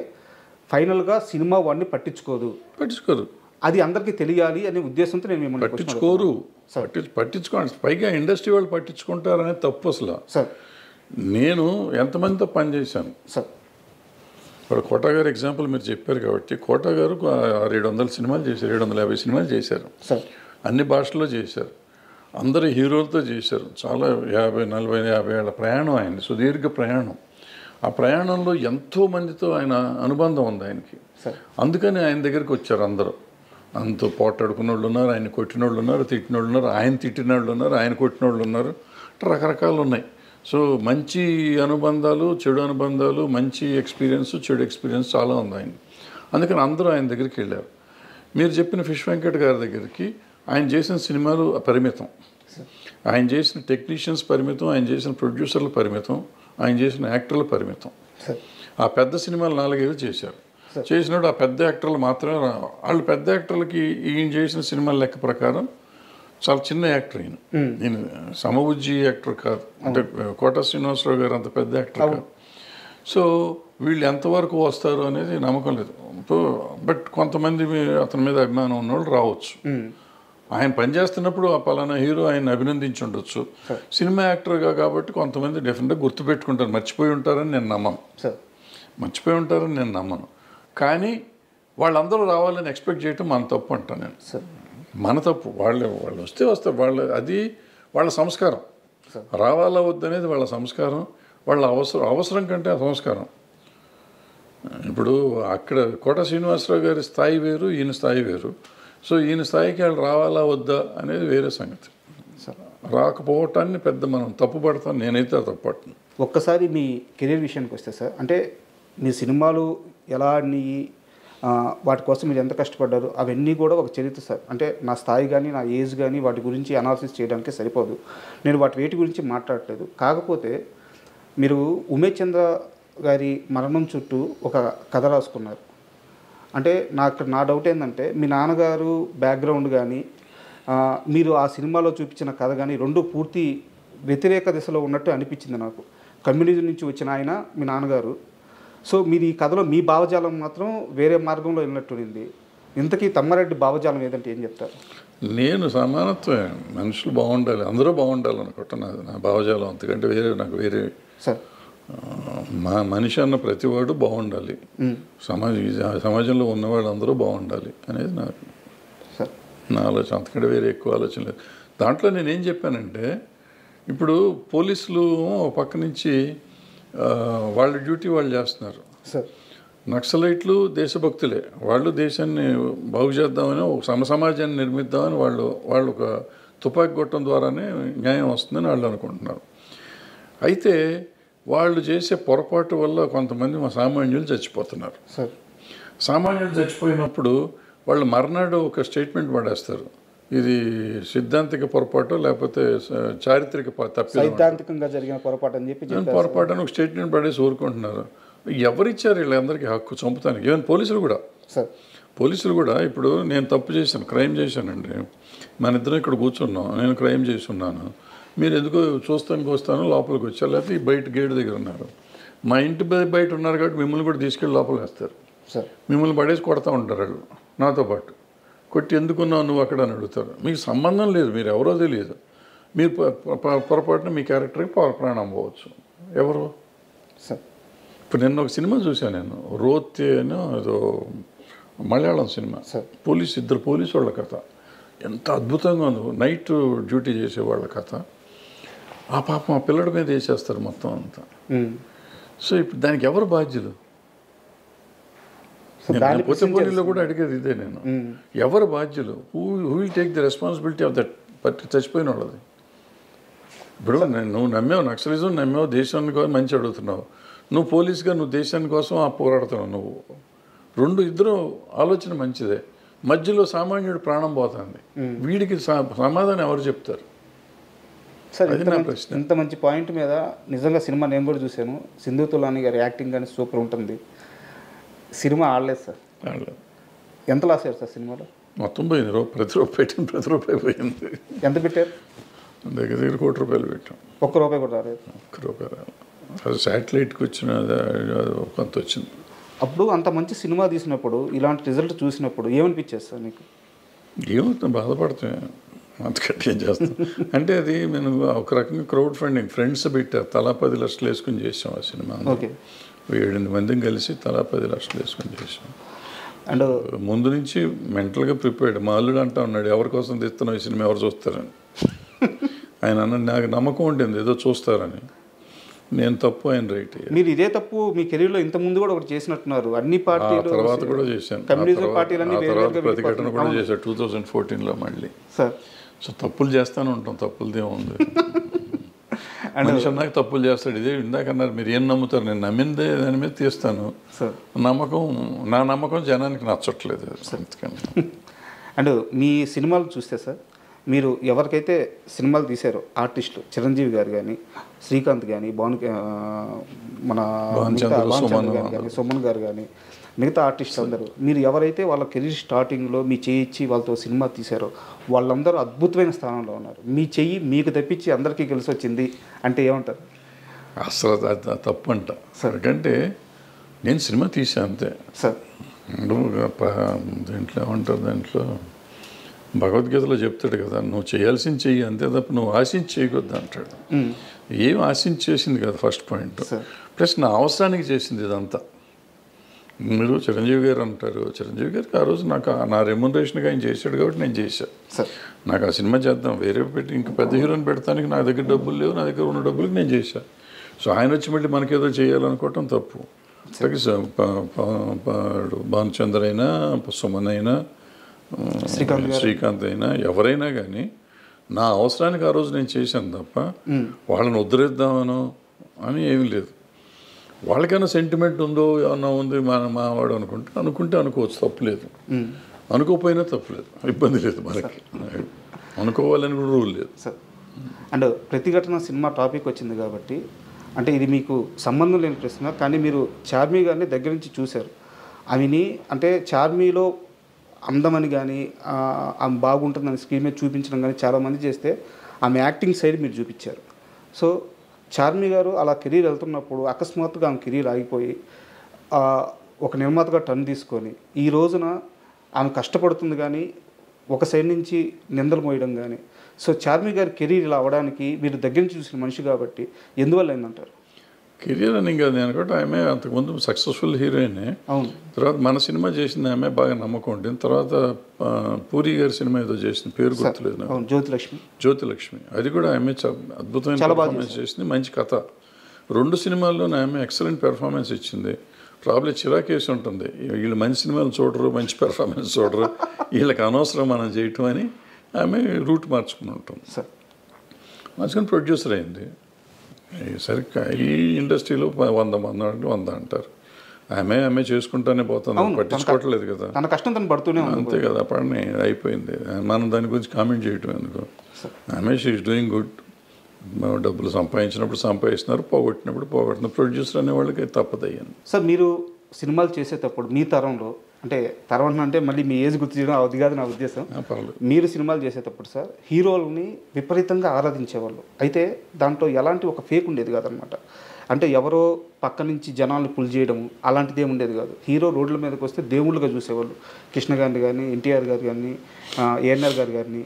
ఫైనల్గా సినిమా వాడిని పట్టించుకోరు. అది అందరికీ తెలియాలి అనే ఉద్దేశంతో నేను మిమ్మల్ని పట్టించుకోండి. పైగా ఇండస్ట్రీ వాళ్ళు పట్టించుకుంటారనే తప్పు అసలు. సార్ నేను ఎంతమందితో పనిచేశాను సార్. ఇప్పుడు కోటా గారు ఎగ్జాంపుల్ మీరు చెప్పారు కాబట్టి, కోటా గారు 700 సినిమాలు చేశారు, 750 సినిమాలు చేశారు, అన్ని భాషల్లో చేశారు, అందరు హీరోలతో చేశారు. చాలా 50, 40, 50 ఏళ్ళ ప్రయాణం ఆయన, సుదీర్ఘ ప్రయాణం. ఆ ప్రయాణంలో ఎంతోమందితో ఆయన అనుబంధం ఉంది ఆయనకి. అందుకని ఆయన దగ్గరికి వచ్చారు అందరూ. అంత పోటాడుకున్న వాళ్ళు ఉన్నారు, ఆయన కొట్టిన వాళ్ళు ఉన్నారు, తిట్టిన వాళ్ళు ఉన్నారు, ఆయన తిట్టిన వాళ్ళు ఉన్నారు, ఆయన కొట్టిన వాళ్ళు ఉన్నారు, రకరకాలు ఉన్నాయి. సో మంచి అనుబంధాలు, చెడు అనుబంధాలు, మంచి ఎక్స్పీరియన్స్, చెడు ఎక్స్పీరియన్స్ చాలా ఉంది ఆయన. అందుకని అందరూ ఆయన దగ్గరికి వెళ్ళారు. మీరు చెప్పిన ఫిష్ వెంకట్ గారి దగ్గరికి ఆయన చేసిన సినిమాలు పరిమితం, ఆయన చేసిన టెక్నీషియన్స్ పరిమితం, ఆయన చేసిన ప్రొడ్యూసర్లు పరిమితం, ఆయన చేసిన యాక్టర్లు పరిమితం. ఆ పెద్ద సినిమాలు 4-5 చేశారు. చేసినప్పుడు ఆ పెద్ద యాక్టర్లు మాత్రమే వాళ్ళు పెద్ద యాక్టర్లకి ఈయన చేసిన సినిమాల లెక్క ప్రకారం చాలా చిన్న యాక్టర్ ఈయన సమబుజ్జి యాక్టర్ కాదు, అంటే కోట శ్రీనివాసరావు గారు అంత పెద్ద యాక్టర్ కాదు. సో వీళ్ళు ఎంతవరకు వస్తారు అనేది నమ్మకం లేదు. బట్ కొంతమంది అతని మీద అభిమానం ఉన్నవాళ్ళు రావచ్చు. ఆయన పనిచేస్తున్నప్పుడు ఆ పలానా హీరో ఆయన అభినందించి ఉండొచ్చు. సినిమా యాక్టర్గా కాబట్టి కొంతమంది డెఫినెట్గా గుర్తుపెట్టుకుంటారు, మర్చిపోయి ఉంటారని నేను నమ్మను. కానీ వాళ్ళందరూ రావాలని ఎక్స్పెక్ట్ చేయటం మన తప్పు అంటాను నేను. మన తప్పు. వాళ్ళు వస్తారు, అది వాళ్ళ సంస్కారం. రావాలా వద్దనేది వాళ్ళ సంస్కారం, వాళ్ళ అవసరం కంటే ఆ సంస్కారం. ఇప్పుడు అక్కడ కోట శ్రీనివాసరావు గారి స్థాయి వేరు, ఈయన స్థాయి వేరు. సో ఈయన స్థాయికి వాళ్ళు రావాలా వద్దా అనేది వేరే సంగతి. రాకపోవటాన్ని పెద్ద మనం తప్పు పడతాం, నేనైతే తప్పు పడుతున్నాను. ఒక్కసారి మీ కెరీర్ విషయానికి వస్తే సార్, అంటే మీ సినిమాలు ఎలా ఆడినాయి, వాటి కోసం మీరు ఎంత కష్టపడ్డారు, అవన్నీ కూడా ఒక చరిత్ర సార్. అంటే నా స్థాయి కానీ నా ఏజ్ కానీ వాటి గురించి అనాలిసిస్ చేయడానికి సరిపోదు. నేను వేటి గురించి మాట్లాడట్లేదు. కాకపోతే మీరు ఉమేష్ చంద్ర గారి మరణం చుట్టూ ఒక కథ రాసుకున్నారు. అంటే నా డౌట్ ఏంటంటే మీ నాన్నగారు బ్యాక్గ్రౌండ్ కానీ మీరు ఆ సినిమాలో చూపించిన కథ కానీ రెండు పూర్తి వ్యతిరేక దిశలో ఉన్నట్టు అనిపించింది నాకు. కమ్యూనిజం నుంచి వచ్చిన ఆయన మీ నాన్నగారు. సో మీరు ఈ కథలో మీ భావజాలం మాత్రం వేరే మార్గంలో వెళ్ళినట్టుంది. ఇంతకీ తమ్మారెడ్డి భావజాలం ఏదంటే ఏం చెప్తారు? నేను సమానత్వమే, మనుషులు బాగుండాలి, అందరూ బాగుండాలి అనుకుంటా నా భావజాలం. అంతకంటే నాకు వేరే సార్ మనిషి అన్న ప్రతివాడు బాగుండాలి, సమాజంలో ఉన్నవాళ్ళు అందరూ బాగుండాలి అనేది నా ఆలోచన. అంతకంటే వేరే ఎక్కువ ఆలోచన లేదు. దాంట్లో నేనేం చెప్పానంటే, ఇప్పుడు పోలీసులు పక్క నుంచి వాళ్ళ డ్యూటీ వాళ్ళు చేస్తున్నారు. నక్సలైట్లు దేశభక్తులే, వాళ్ళు దేశాన్ని బాగు చేద్దామని, ఒక సమాజాన్ని నిర్మిద్దామని వాళ్ళు ఒక తుపాకీ కొట్టడం ద్వారానే న్యాయం వస్తుందని వాళ్ళు అనుకుంటున్నారు. అయితే వాళ్ళు చేసే పొరపాటు వల్ల కొంతమంది సామాన్యులు చచ్చిపోతున్నారు. సామాన్యులు చచ్చిపోయినప్పుడు వాళ్ళు మర్నాడు ఒక స్టేట్మెంట్ పడేస్తారు, ఇది సిద్ధాంతిక పొరపాటు లేకపోతే చారిత్రక సైద్ధాంతికంగా జరిగిన పొరపాటు అని చెప్పి పొరపాటు అని ఒక స్టేట్మెంట్ పడేసి ఊరుకుంటున్నారు. ఎవరిచ్చారు వీళ్ళందరికీ హక్కు చంపుతానికి? ఈవెన్ పోలీసులు కూడా ఇప్పుడు నేను తప్పు చేశాను, క్రైమ్ చేశానండి, మన ఇద్దరం ఇక్కడ కూర్చున్నాం, నేను క్రైమ్ చేసి ఉన్నాను, మీరు ఎందుకో చూస్తానికి వస్తాను లోపలికి వచ్చారు, లేకపోతే ఈ బయట గేటు దగ్గర ఉన్నారు, మా ఇంటి బయట ఉన్నారు కాబట్టి మిమ్మల్ని కూడా తీసుకెళ్ళి లోపలికి వేస్తారు, మిమ్మల్ని పడేసి కొడతా ఉంటారు వాళ్ళు నాతో పాటు. కొట్టి ఎందుకున్నావు నువ్వు అక్కడ అని అడుగుతారు. మీకు సంబంధం లేదు, మీరు ఎవరో తెలియదు, మీరు పొరపాటున మీ క్యారెక్టర్కి ప్రాణం పోవచ్చు. ఎవరు? ఇప్పుడు నిన్న ఒక సినిమా చూశాను నేను, రోతే అని ఏదో మలయాళం సినిమా, ఇద్దరు పోలీసు వాళ్ళ కథ ఎంత అద్భుతంగా ఉంది. నైట్ డ్యూటీ చేసేవాళ్ళ కథ. ఆ పాపం ఆ పిల్లడి మీద వేసేస్తారు మొత్తం అంతా. సో ఇప్పుడు దానికి ఎవరు బాధ్యులు? పోలీలో కూడా అడిగేది ఇదే నేను, ఎవరు బాధ్యులు? Who will take the responsibility of that చచ్చిపోయిన వాళ్ళది? ఇప్పుడు నువ్వు నమ్మావు నక్సలిజం, నమ్మావు దేశానికి మంచి అడుగుతున్నావు, నువ్వు పోలీసుగా నువ్వు దేశాని కోసం పోరాడుతున్నావు. నువ్వు ఇద్దరు ఆలోచన మంచిదే, మధ్యలో సామాన్యుడు ప్రాణం పోతుంది, వీడికి సమాధానం ఎవరు చెప్తారు? సార్ ఇంత మంచి పాయింట్ మీద నిజంగా సినిమా నేను కూడా చూశాను. సింధు తులాని గారి యాక్టింగ్ కానీ సూపర్ ఉంటుంది. సినిమా ఆడలేదు సార్, రాలేదు. ఎంత లాస్ అయ్యారు సార్ సినిమాలో? మొత్తం పోయింది, ప్రతి రూపాయి పెట్టింది, ప్రతి రూపాయి పోయింది. ఎంత పెట్టారు? దగ్గర దగ్గర ₹1,00,00,000 పెట్టాం. ₹1 కూడా రాలేదు. ₹1 రాలేదు. అది శాటిలైట్కి వచ్చిన కొంత వచ్చింది. అప్పుడు అంత మంచి సినిమా తీసినప్పుడు ఇలాంటి రిజల్ట్ చూసినప్పుడు ఏమనిపించేది సార్ మీకు? ఏమవుతుంది, బాధపడితే అంతకంటే ఏం చేస్తాం. అంటే అది నేను ఒక రకంగా క్రౌడ్ ఫండింగ్ ఫ్రెండ్స్ పెట్టారు, తలా 10 లక్షలు వేసుకుని చేసాం ఆ సినిమా. ఓకే. 7-8 మందిని కలిసి తలా 10 లక్షలు వేసుకుని చేసాం. అండ్ ముందు నుంచి మెంటల్గా ప్రిపేర్డ్. మా అల్లుడు అంటా ఉన్నాడు, ఎవరి కోసం తీస్తున్నావు ఈ సినిమా, ఎవరు చూస్తారని. ఆయన అన్నాడు, నాకు నమ్మకం ఉంటుంది ఏదో చూస్తారని. నేను తప్పు, ఆయన రైట్. మీరు ఇదే తప్పు మీ కెరీర్లో ఇంత ముందు కూడా ఒకటి చేసినట్టున్నారు. అన్ని పార్టీలు తర్వాత కూడా చేశాను. కమ్యూనిజం పార్టీలన్నీ ప్రతిఘటన కూడా చేశాను 2014లో మళ్ళీ. సార్ సో తప్పులు చేస్తానే ఉంటాం, తప్పులదే ఉంది. మనిషి అన్నాక తప్పులు చేస్తాడు. ఇదే ఇందాక అన్నారు, మీరు ఏం నమ్ముతారు, నేను నమ్మిందే దాని మీద తీస్తాను. నా నమ్మకం జనానికి నచ్చట్లేదు. అందుకని అండ్ మీ సినిమాలు చూస్తే సార్, మీరు ఎవరికైతే సినిమాలు తీశారో ఆర్టిస్టులు, చిరంజీవి గారు కానీ, శ్రీకాంత్ కానీ, మన సుమన్ గారు కానీ, మిగతా ఆర్టిస్టులు అందరూ, మీరు ఎవరైతే వాళ్ళ కెరీర్ స్టార్టింగ్లో మీ చెయ్యి ఇచ్చి వాళ్ళతో సినిమా తీశారో వాళ్ళందరూ అద్భుతమైన స్థానంలో ఉన్నారు. మీ చెయ్యి మీకు తప్పించి అందరికీ కలిసి వచ్చింది అంటే ఏమంటారు? అసలు తప్పు అంట. ఎందుకంటే నేను సినిమా తీసాను అంతే సార్. దీంట్లో ఏమంటారు, దాంట్లో భగవద్గీతలో చెప్తాడు కదా, నువ్వు చేయాల్సింది చెయ్యి అంతే తప్ప నువ్వు ఆశించి చేయకూడదు అంటాడు. ఏం ఆశించి చేసింది కదా ఫస్ట్ పాయింట్. ప్లస్ నా అవసరానికి చేసింది ఇదంతా. మీరు చిరంజీవి గారు అంటారు, చిరంజీవి గారికి ఆ రోజు నాకు నా రెమ్యునరేషన్గా ఆయన చేశాడు కాబట్టి నేను చేశాను. నాకు ఆ సినిమా చేద్దాం, వేరే పెట్టి ఇంకా పెద్ద హీరోని పెడతానికి నా దగ్గర డబ్బులు లేవు, నా దగ్గర ఉన్న డబ్బులకి నేను చేశాను. సో ఆయన వచ్చి మళ్ళీ మనకేదో చేయాలనుకోవటం తప్పు. భానుచంద్ర అయినా, సుమన్ అయినా, శ్రీకాంత్ అయినా, ఎవరైనా కానీ నా అవసరానికి ఆ రోజు నేను చేశాను తప్ప వాళ్ళని ఉద్ధరిద్దామనో అని ఏమీ లేదు. వాళ్ళకైనా సెంటిమెంట్ ఉందో ఏమన్నా ఉంది మావాడు అనుకుంటే అనుకోవచ్చు, తప్పులేదు. అనుకోకపోయినా తప్పులేదు, ఇబ్బంది లేదు మనకి. అనుకోవాలని కూడా రూల్ లేదు సార్. అండ్ ప్రతిఘటన సినిమా టాపిక్ వచ్చింది కాబట్టి, అంటే ఇది మీకు సంబంధం లేని ప్రశ్న, కానీ మీరు చార్మి గారిని దగ్గర నుంచి చూశారు. ఆమెని అంటే చార్మీలో అందమని కానీ ఆమె బాగుంటుందని స్క్రీన్ మీద చూపించడం కానీ చాలామంది చేస్తే ఆమె యాక్టింగ్ సైడ్ మీరు చూపించారు. సో చార్మి గారు అలా కెరీర్ వెళ్తున్నప్పుడు అకస్మాత్తుగా ఆమె కెరీర్ ఆగిపోయి ఒక నిర్మాతగా టర్న్ తీసుకొని ఈ రోజున ఆమె కష్టపడుతుంది కానీ ఒక సైడ్ నుంచి నిందలు మోయడం కానీ, సో చార్మి గారి కెరీర్ ఇలా అవ్వడానికి మీరు దగ్గర నుంచి చూసిన మనిషి కాబట్టి ఎందువల్ల అయిందంటారు? కెరీర్ అని కాదు, నేను అనుకుంటే ఆమె అంతకుముందు సక్సెస్ఫుల్ హీరోయినే. అవును. తర్వాత మన సినిమా చేసింది ఆమె, బాగా నమ్మకం ఉంటుంది. తర్వాత పూరి గారి సినిమా ఏదో చేసింది, పేరు గుర్తులేదు, జ్యోతిలక్ష్మి. అది కూడా ఆమె అద్భుతమైన పెర్ఫార్మెన్స్ చేసింది, మంచి కథ. 2 సినిమాల్లోనే ఆమె ఎక్సలెంట్ పెర్ఫార్మెన్స్ ఇచ్చింది. ప్రాబ్లం చిరాకేసి ఉంటుంది, వీళ్ళు మంచి సినిమాలు చూడరు, మంచి పెర్ఫార్మెన్స్ చూడరు, వీళ్ళకి అనవసరం మనం చేయటం అని ఆమె రూట్ మార్చుకుని ఉంటుంది. మార్చుకొని ప్రొడ్యూసర్ అయింది. సరిగ్గా ఈ ఇండస్ట్రీలో 100 మంది 100 అంటారు. ఆమె చేసుకుంటానే పోతుంది, పట్టించుకోవట్లేదు కదా. తన కష్టం తను పడుతూనే అంతే కదా, పడిని అయిపోయింది. మనం దాని గురించి కామెంట్ చేయటం ఎందుకు? ఆమె షీఈస్ డూయింగ్ గుడ్. డబ్బులు సంపాదించినప్పుడు సంపాదిస్తున్నారు, పోగొట్టినప్పుడు ప్రొడ్యూసర్ అనే వాళ్ళకి తప్పదు అయ్యాను. సార్ మీరు సినిమాలు చేసేటప్పుడు మీ తరంలో, అంటే తరం అంటే మళ్ళీ మీ ఏజ్ గుర్తు చేయడం అది కాదు నా ఉద్దేశం, మీరు సినిమాలు చేసేటప్పుడు సార్ హీరోలని విపరీతంగా ఆరాధించేవాళ్ళు. అయితే దాంట్లో ఎలాంటి ఒక ఫేక్ ఉండేది కాదనమాట. అంటే ఎవరో పక్క నుంచి జనాలను పుల్ చేయడం అలాంటిది ఏమి ఉండేది కాదు. హీరో రోడ్ల మీదకి వస్తే దేవుళ్ళుగా చూసేవాళ్ళు. కృష్ణ గారిని కానీ, ఎన్టీఆర్ గారు కానీ, ఏఎన్ఆర్ గారు కానీ,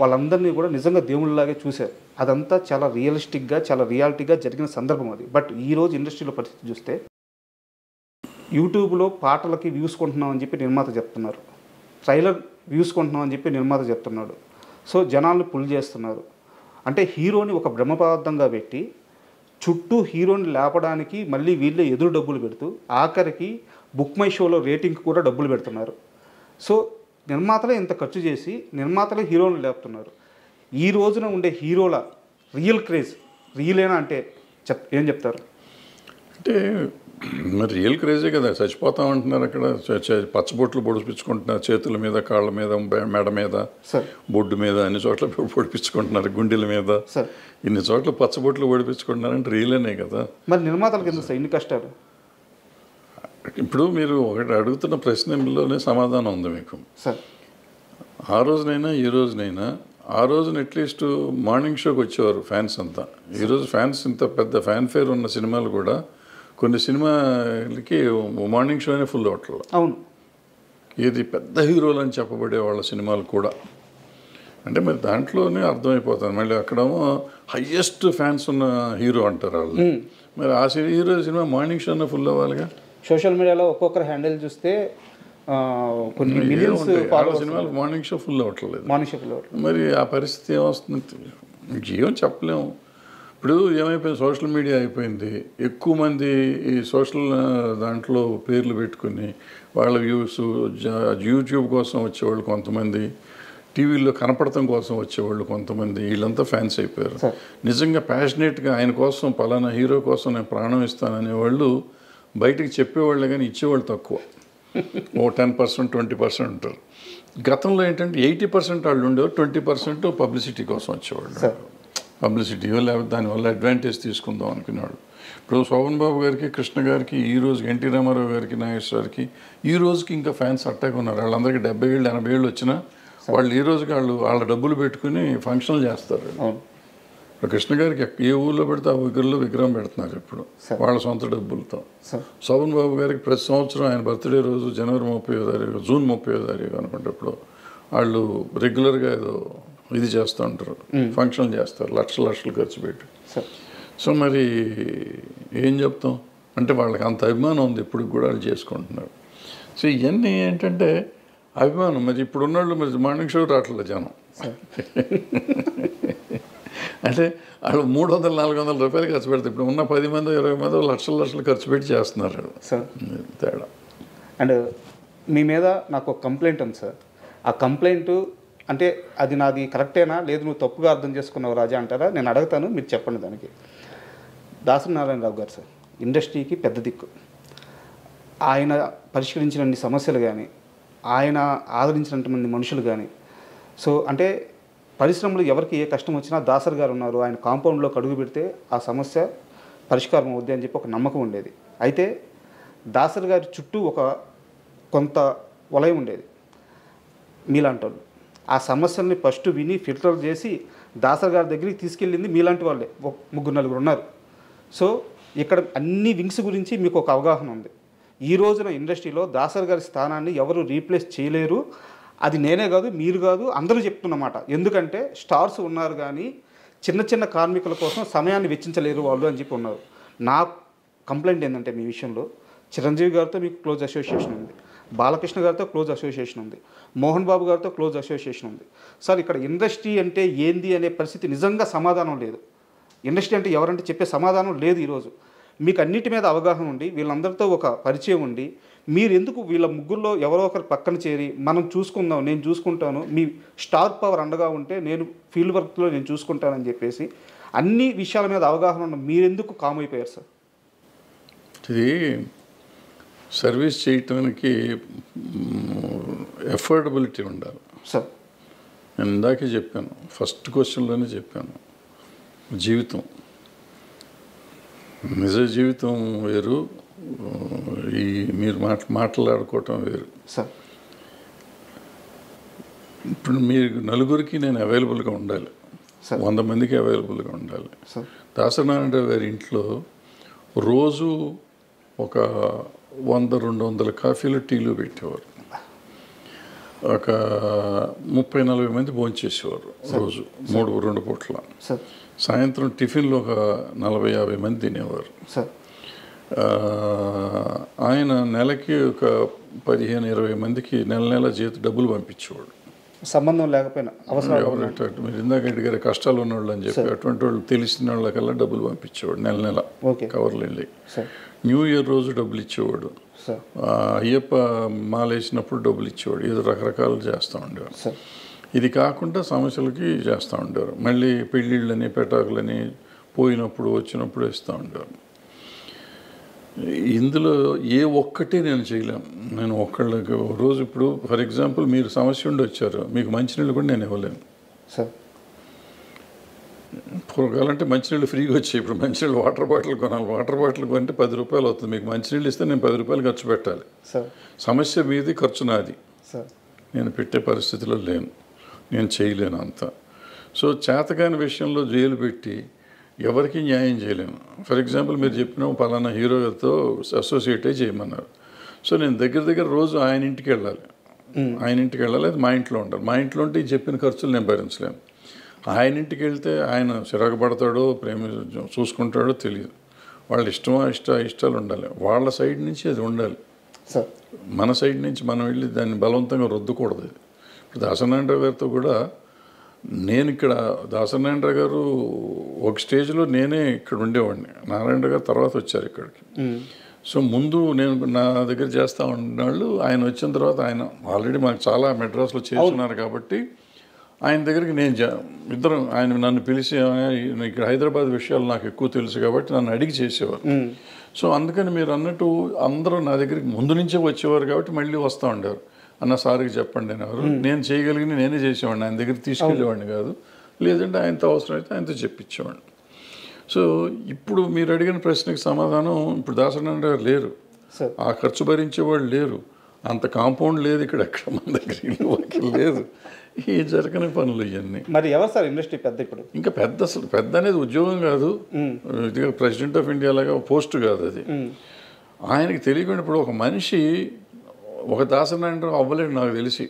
వాళ్ళందరినీ కూడా నిజంగా దేవుళ్ళలాగే చూశారు. అదంతా చాలా రియలిస్టిక్గా, చాలా రియాలిటీగా జరిగిన సందర్భం అది. బట్ ఈరోజు ఇండస్ట్రీలో పరిస్థితి చూస్తే యూట్యూబ్లో పాటలకి వ్యూస్ కొంటున్నామని చెప్పి నిర్మాత చెప్తున్నారు, ట్రైలర్ వ్యూస్ కొంటున్నామని చెప్పి నిర్మాత చెప్తున్నాడు. సో జనాల్ని పుల్ చేస్తున్నారు. అంటే హీరోని ఒక బ్రహ్మపదార్థంగా పెట్టి చుట్టూ హీరోని లేపడానికి మళ్ళీ వీళ్ళే ఎదురు డబ్బులు పెడుతూ ఆఖరికి బుక్ మై షోలో రేటింగ్కి కూడా డబ్బులు పెడుతున్నారు. సో నిర్మాతలే ఇంత ఖర్చు చేసి నిర్మాతలే హీరోని లేపుతున్నారు. ఈ రోజున ఉండే హీరోల రియల్ క్రేజ్ రియలేనా అంటే ఏం చెప్తారు? అంటే మరి రియల్ క్రేజే కదా, చచ్చిపోతామంటున్నారు అక్కడ. పచ్చబొట్లు పొడిపించుకుంటున్నారు చేతుల మీద, కాళ్ళ మీద, మెడ మీద, బొడ్డు మీద, అన్ని చోట్ల పొడిపించుకుంటున్నారు, గుండెల మీద, ఇన్ని చోట్ల పచ్చబొట్లు పొడిపించుకుంటున్నారంటే రియలేనే కదా. మరి నిర్మాతలకు ఎందుకు సార్ ఇన్ని కష్టాలు? ఇప్పుడు మీరు ఒకటి అడుగుతున్న ప్రశ్నలోనే సమాధానం ఉంది మీకు. సార్ ఆ రోజునైనా ఈ రోజునైనా, ఆ రోజున అట్లీస్ట్ మార్నింగ్ షోకి వచ్చేవారు ఫ్యాన్స్ అంతా. ఈరోజు ఫ్యాన్స్ ఇంత పెద్ద ఫ్యాన్ ఫేర్ ఉన్న సినిమాలు కూడా కొన్ని సినిమాలకి మార్నింగ్ షోనే ఫుల్ అవట్లేదు. అవును, ఇది పెద్ద హీరోలు అని చెప్పబడే వాళ్ళ సినిమాలు కూడా. అంటే మరి దాంట్లోనే అర్థమైపోతుంది. మళ్ళీ అక్కడేమో హయ్యెస్ట్ ఫ్యాన్స్ ఉన్న హీరో అంటారు వాళ్ళు. మరి ఆ హీరో సినిమా మార్నింగ్ షోనే ఫుల్ అవ్వాలిగా. సోషల్ మీడియాలో ఒక్కొక్కరు హ్యాండిల్ చూస్తే కొన్ని మిలియన్స్ సినిమాలు మార్నింగ్ షో ఫుల్ అవ్వట్లేదు. మార్నింగ్ షో ఫుల్ అవ్వట్లేదు. మరి ఆ పరిస్థితి ఏమొస్తుంది ఏం చెప్పలేము. ఇప్పుడు ఏమైపోయింది, సోషల్ మీడియా అయిపోయింది. ఎక్కువ మంది ఈ సోషల్ దాంట్లో పేర్లు పెట్టుకుని వాళ్ళ వ్యూస్, యూట్యూబ్ కోసం వచ్చేవాళ్ళు కొంతమంది, టీవీలో కనపడటం కోసం వచ్చేవాళ్ళు కొంతమంది, వీళ్ళంతా ఫ్యాన్స్ అయిపోయారు. నిజంగా ప్యాషనేట్గా ఆయన కోసం, పలానా హీరో కోసం నేను ప్రాణం ఇస్తాననే వాళ్ళు బయటికి చెప్పేవాళ్ళే కానీ ఇచ్చేవాళ్ళు తక్కువ. 10%, 20% ఉంటారు. గతంలో ఏంటంటే 80% వాళ్ళు ఉండేవారు, 20% పబ్లిసిటీ కోసం వచ్చేవాళ్ళు. పబ్లిసిటీ లేకపోతే దానివల్ల అడ్వాంటేజ్ తీసుకుందాం అనుకునేవాడు. ఇప్పుడు శోభన్ బాబు గారికి, కృష్ణ గారికి, ఈ రోజుకి ఎన్టీ రామారావు గారికి, నాగేశ్వరకి ఈ రోజుకి ఇంకా ఫ్యాన్స్ అట్టాగా ఉన్నారు. వాళ్ళందరికీ 70 ఏళ్ళు 80 ఏళ్ళు వచ్చినా వాళ్ళు ఈ రోజుకి వాళ్ళ డబ్బులు పెట్టుకుని ఫంక్షన్లు చేస్తారు. కృష్ణ గారికి ఏ ఊళ్ళో పెడితే ఆ ఊరిలో విగ్రహం పెడుతున్నారు ఇప్పుడు వాళ్ళ సొంత డబ్బులతో. శోభన్ బాబు గారికి ప్రతి సంవత్సరం ఆయన బర్త్డే రోజు జనవరి 30వ తారీఖు, జూన్ 30వ తారీఖు అనుకుంటప్పుడు వాళ్ళు రెగ్యులర్గా ఏదో ఇది చేస్తూ ఉంటారు, ఫంక్షన్లు చేస్తారు, లక్షలు ఖర్చు పెట్టి. సో మరి ఏం చెప్తాం అంటే వాళ్ళకి అంత అభిమానం ఉంది, ఇప్పుడు కూడా వాళ్ళు చేసుకుంటున్నారు. సో ఇవన్నీ ఏంటంటే అభిమానం. మరి ఇప్పుడు ఉన్నవాళ్ళు మరి మార్నింగ్ షో రావట్లేదు జనం. అంటే వాళ్ళు 300-400 రూపాయలు ఖర్చు పెడతారు. ఇప్పుడు ఉన్న 10 మంది 20 మంది లక్షలు ఖర్చు పెట్టి చేస్తున్నారు సార్. తేడా. అండ్ మీ మీద నాకు ఒక కంప్లైంట్ ఉంది సార్. ఆ కంప్లైంట్ అంటే అది నాది కరెక్టేనా లేదు నువ్వు తప్పుగా అర్థం చేసుకున్నావు రాజా అంటారా? నేను అడుగుతాను, మీరు చెప్పండి దానికి. దాసరి నారాయణరావు గారు సార్ ఇండస్ట్రీకి పెద్ద దిక్కు. ఆయన పరిష్కరించినన్ని సమస్యలు కానీ, ఆయన ఆదరించినటువంటి మనుషులు కానీ, సో అంటే పరిశ్రమలో ఎవరికి ఏ కష్టం వచ్చినా దాసరి గారు ఉన్నారు, ఆయన కాంపౌండ్లో అడుగు పెడితే ఆ సమస్య పరిష్కారం అవుద్ది అని చెప్పి ఒక నమ్మకం ఉండేది. అయితే దాసరి గారి చుట్టూ కొంత వలయం ఉండేది మీలాంటి వాళ్ళు. ఆ సమస్యల్ని ఫస్ట్ విని ఫిల్టర్ చేసి దాసరి గారి దగ్గరికి తీసుకెళ్ళింది మీలాంటి వాళ్ళే, 3-4 ఉన్నారు. సో ఇక్కడ అన్ని వింగ్స్ గురించి మీకు ఒక అవగాహన ఉంది. ఈ రోజున ఇండస్ట్రీలో దాసరి గారి స్థానాన్ని ఎవరు రీప్లేస్ చేయలేరు. అది నేనే కాదు, మీరు కాదు, అందరూ చెప్తున్నమాట. ఎందుకంటే స్టార్స్ ఉన్నారు కానీ చిన్న కార్మికుల కోసం సమయాన్ని వెచ్చించలేరు వాళ్ళు అని చెప్పి ఉన్నారు. నా కంప్లైంట్ ఏంటంటే మీ విషయంలో చిరంజీవి గారితో మీకు క్లోజ్ అసోసియేషన్ ఉంది, బాలకృష్ణ గారితో క్లోజ్ అసోసియేషన్ ఉంది, మోహన్ బాబు గారితో క్లోజ్ అసోసియేషన్ ఉంది. సార్ ఇక్కడ ఇండస్ట్రీ అంటే ఏంది అనే పరిస్థితి నిజంగా సమాధానం లేదు. ఇండస్ట్రీ అంటే ఎవరంటే చెప్పే సమాధానం లేదు. ఈరోజు మీకు అన్నిటి మీద అవగాహన ఉండి వీళ్ళందరితో ఒక పరిచయం ఉండి మీరు ఎందుకు వీళ్ళ ముగ్గురులో ఎవరో ఒకరు పక్కన చేరి మనం చూసుకుందాం, నేను చూసుకుంటాను, మీ స్టార్ పవర్ అండగా ఉంటే నేను ఫీల్డ్ వర్క్లో నేను చూసుకుంటానని చెప్పేసి అన్ని విషయాల మీద అవగాహన ఉన్న మీరెందుకు కామ్ అయిపోయారు సార్? ఇది సర్వీస్ చేయటానికి ఎఫోర్డబిలిటీ ఉండాలి సార్. నేను ఇందాకే చెప్పాను, ఫస్ట్ క్వశ్చన్లోనే చెప్పాను, జీవితం నిజ జీవితం వేరు, ఈ మీరు మాట్లాడుకోవటం వేరు సార్. ఇప్పుడు మీరు నలుగురికి నేను అవైలబుల్గా ఉండాలి, 100 మందికి అవైలబుల్గా ఉండాలి. దాసరి నారాయణరావు గారి ఇంట్లో రోజు ఒక 100-200 కాఫీలు టీలు పెట్టేవారు. ఒక 30-40 మంది భోంచేసేవారు రోజు, 2 పూట్ల. సాయంత్రం టిఫిన్లో ఒక 40-50 మంది తినేవారు. ఆయన నెలకి ఒక 15-20 మందికి నెల జీతం డబ్బులు పంపించేవాడు, సంబంధం లేకపోయినా. అవసరం మీరు ఇందాక అడిగారు కష్టాలు ఉన్నవాళ్ళు అని చెప్పి, అటువంటి వాళ్ళు తెలిసిన వాళ్ళకల్లా డబ్బులు పంపించేవాడు నెల కవర్లు వెళ్ళి. న్యూ ఇయర్ రోజు డబ్బులు ఇచ్చేవాడు, అయ్యప్ప మాలేసినప్పుడు డబ్బులు ఇచ్చేవాడు, ఏదో రకరకాలు చేస్తూ ఉండేవారు. ఇది కాకుండా సమస్యలకి చేస్తూ ఉండేవారు. మళ్ళీ పెళ్ళిళ్ళని పెటాకులని పోయినప్పుడు వచ్చినప్పుడు ఇస్తూ ఉండేవారు. ఇందులో ఏ ఒక్కటి నేను చేయలేము. నేను ఒక్కళ్ళకి రోజు ఇప్పుడు ఫర్ ఎగ్జాంపుల్ మీరు సమస్య ఉండి వచ్చారు, మీకు మంచినీళ్ళు కూడా నేను ఇవ్వలేను. పూర్వకాలంటే మంచినీళ్ళు ఫ్రీగా వచ్చాయి. ఇప్పుడు మంచినీళ్ళు వాటర్ బాటిల్ కొనాలి. వాటర్ బాటిల్ కొంటే 10 రూపాయలు అవుతుంది. మీకు మంచినీళ్ళు ఇస్తే నేను 10 రూపాయలు ఖర్చు పెట్టాలి. సమస్య మీది, ఖర్చు నాది. నేను పెట్టే పరిస్థితిలో లేను, నేను చేయలేను అంత. సో చేతకాని విషయంలో జైలు పెట్టి ఎవరికి న్యాయం చేయలేను. ఫర్ ఎగ్జాంపుల్ మీరు చెప్పిన పలానా హీరోతో అసోసియేట్ అయ్యి చేయమన్నారు. సో నేను దగ్గర రోజు ఆయన ఇంటికి వెళ్ళాలి, అది మా ఇంట్లో ఉంటారు. మా ఇంట్లో ఉంటే ఈ చెప్పిన ఖర్చులు నేను భరించలేను. ఆయన ఇంటికి వెళ్తే ఆయన చిరాకు పడతాడో చూసుకుంటాడో తెలియదు. వాళ్ళ ఇష్టాలు ఉండాలి. వాళ్ళ సైడ్ నుంచి అది ఉండాలి. మన సైడ్ నుంచి మనం వెళ్ళి దాన్ని బలవంతంగా రుద్దకూడదు. ఇప్పుడు దాసనారాయణరావు గారితో కూడా నేను ఇక్కడ దాసనారాయణరావు గారు ఒక స్టేజ్లో నేనే ఇక్కడ ఉండేవాడిని. నారాయణరావు గారు తర్వాత వచ్చారు ఇక్కడికి. సో ముందు నేను నా దగ్గర చేస్తూ ఉన్నవాళ్ళు ఆయన వచ్చిన తర్వాత ఆయన ఆల్రెడీ మాకు చాలా మెడ్రాస్లో చేస్తున్నారు కాబట్టి ఆయన దగ్గరికి నేను ఇద్దరం ఆయన నన్ను పిలిచి ఇక్కడ హైదరాబాద్ విషయాలు నాకు ఎక్కువ తెలుసు కాబట్టి నన్ను అడిగి చేసేవారు. సో అందుకని మీరు అన్నట్టు అందరూ నా దగ్గరికి ముందు నుంచే వచ్చేవారు కాబట్టి మళ్ళీ వస్తూ ఉండేవారు. అన్న సార్కి చెప్పండి అనేవారు. నేను చేయగలిగిన నేనే చేసేవాడిని, ఆయన దగ్గరికి తీసుకెళ్ళేవాడిని కాదు. లేదంటే ఆయనతో అవసరం అయితే ఆయనతో చెప్పించేవాడిని. సో ఇప్పుడు మీరు అడిగిన ప్రశ్నకి సమాధానం, ఇప్పుడు దాసనారాయణ గారు లేరు, ఆ ఖర్చు భరించేవాళ్ళు లేరు, అంత కాంపౌండ్ లేదు ఇక్కడ, ఎక్కడ మన దగ్గర ఇల్లు వాకిలు లేదు, ఈ జరగని పనులు ఇవన్నీ. మరి ఎవరు సార్ ఇండస్ట్రీ పెద్ద? ఇప్పుడు ఇంకా పెద్ద అసలు పెద్ద అనేది ఉద్యోగం కాదు, ఇది ప్రెసిడెంట్ ఆఫ్ ఇండియా లాగా పోస్ట్ కాదు అది. ఆయనకి తెలియకుండా ఇప్పుడు ఒక మనిషి ఒక దాసనారాయణరావు అవ్వలేడు నాకు తెలిసి.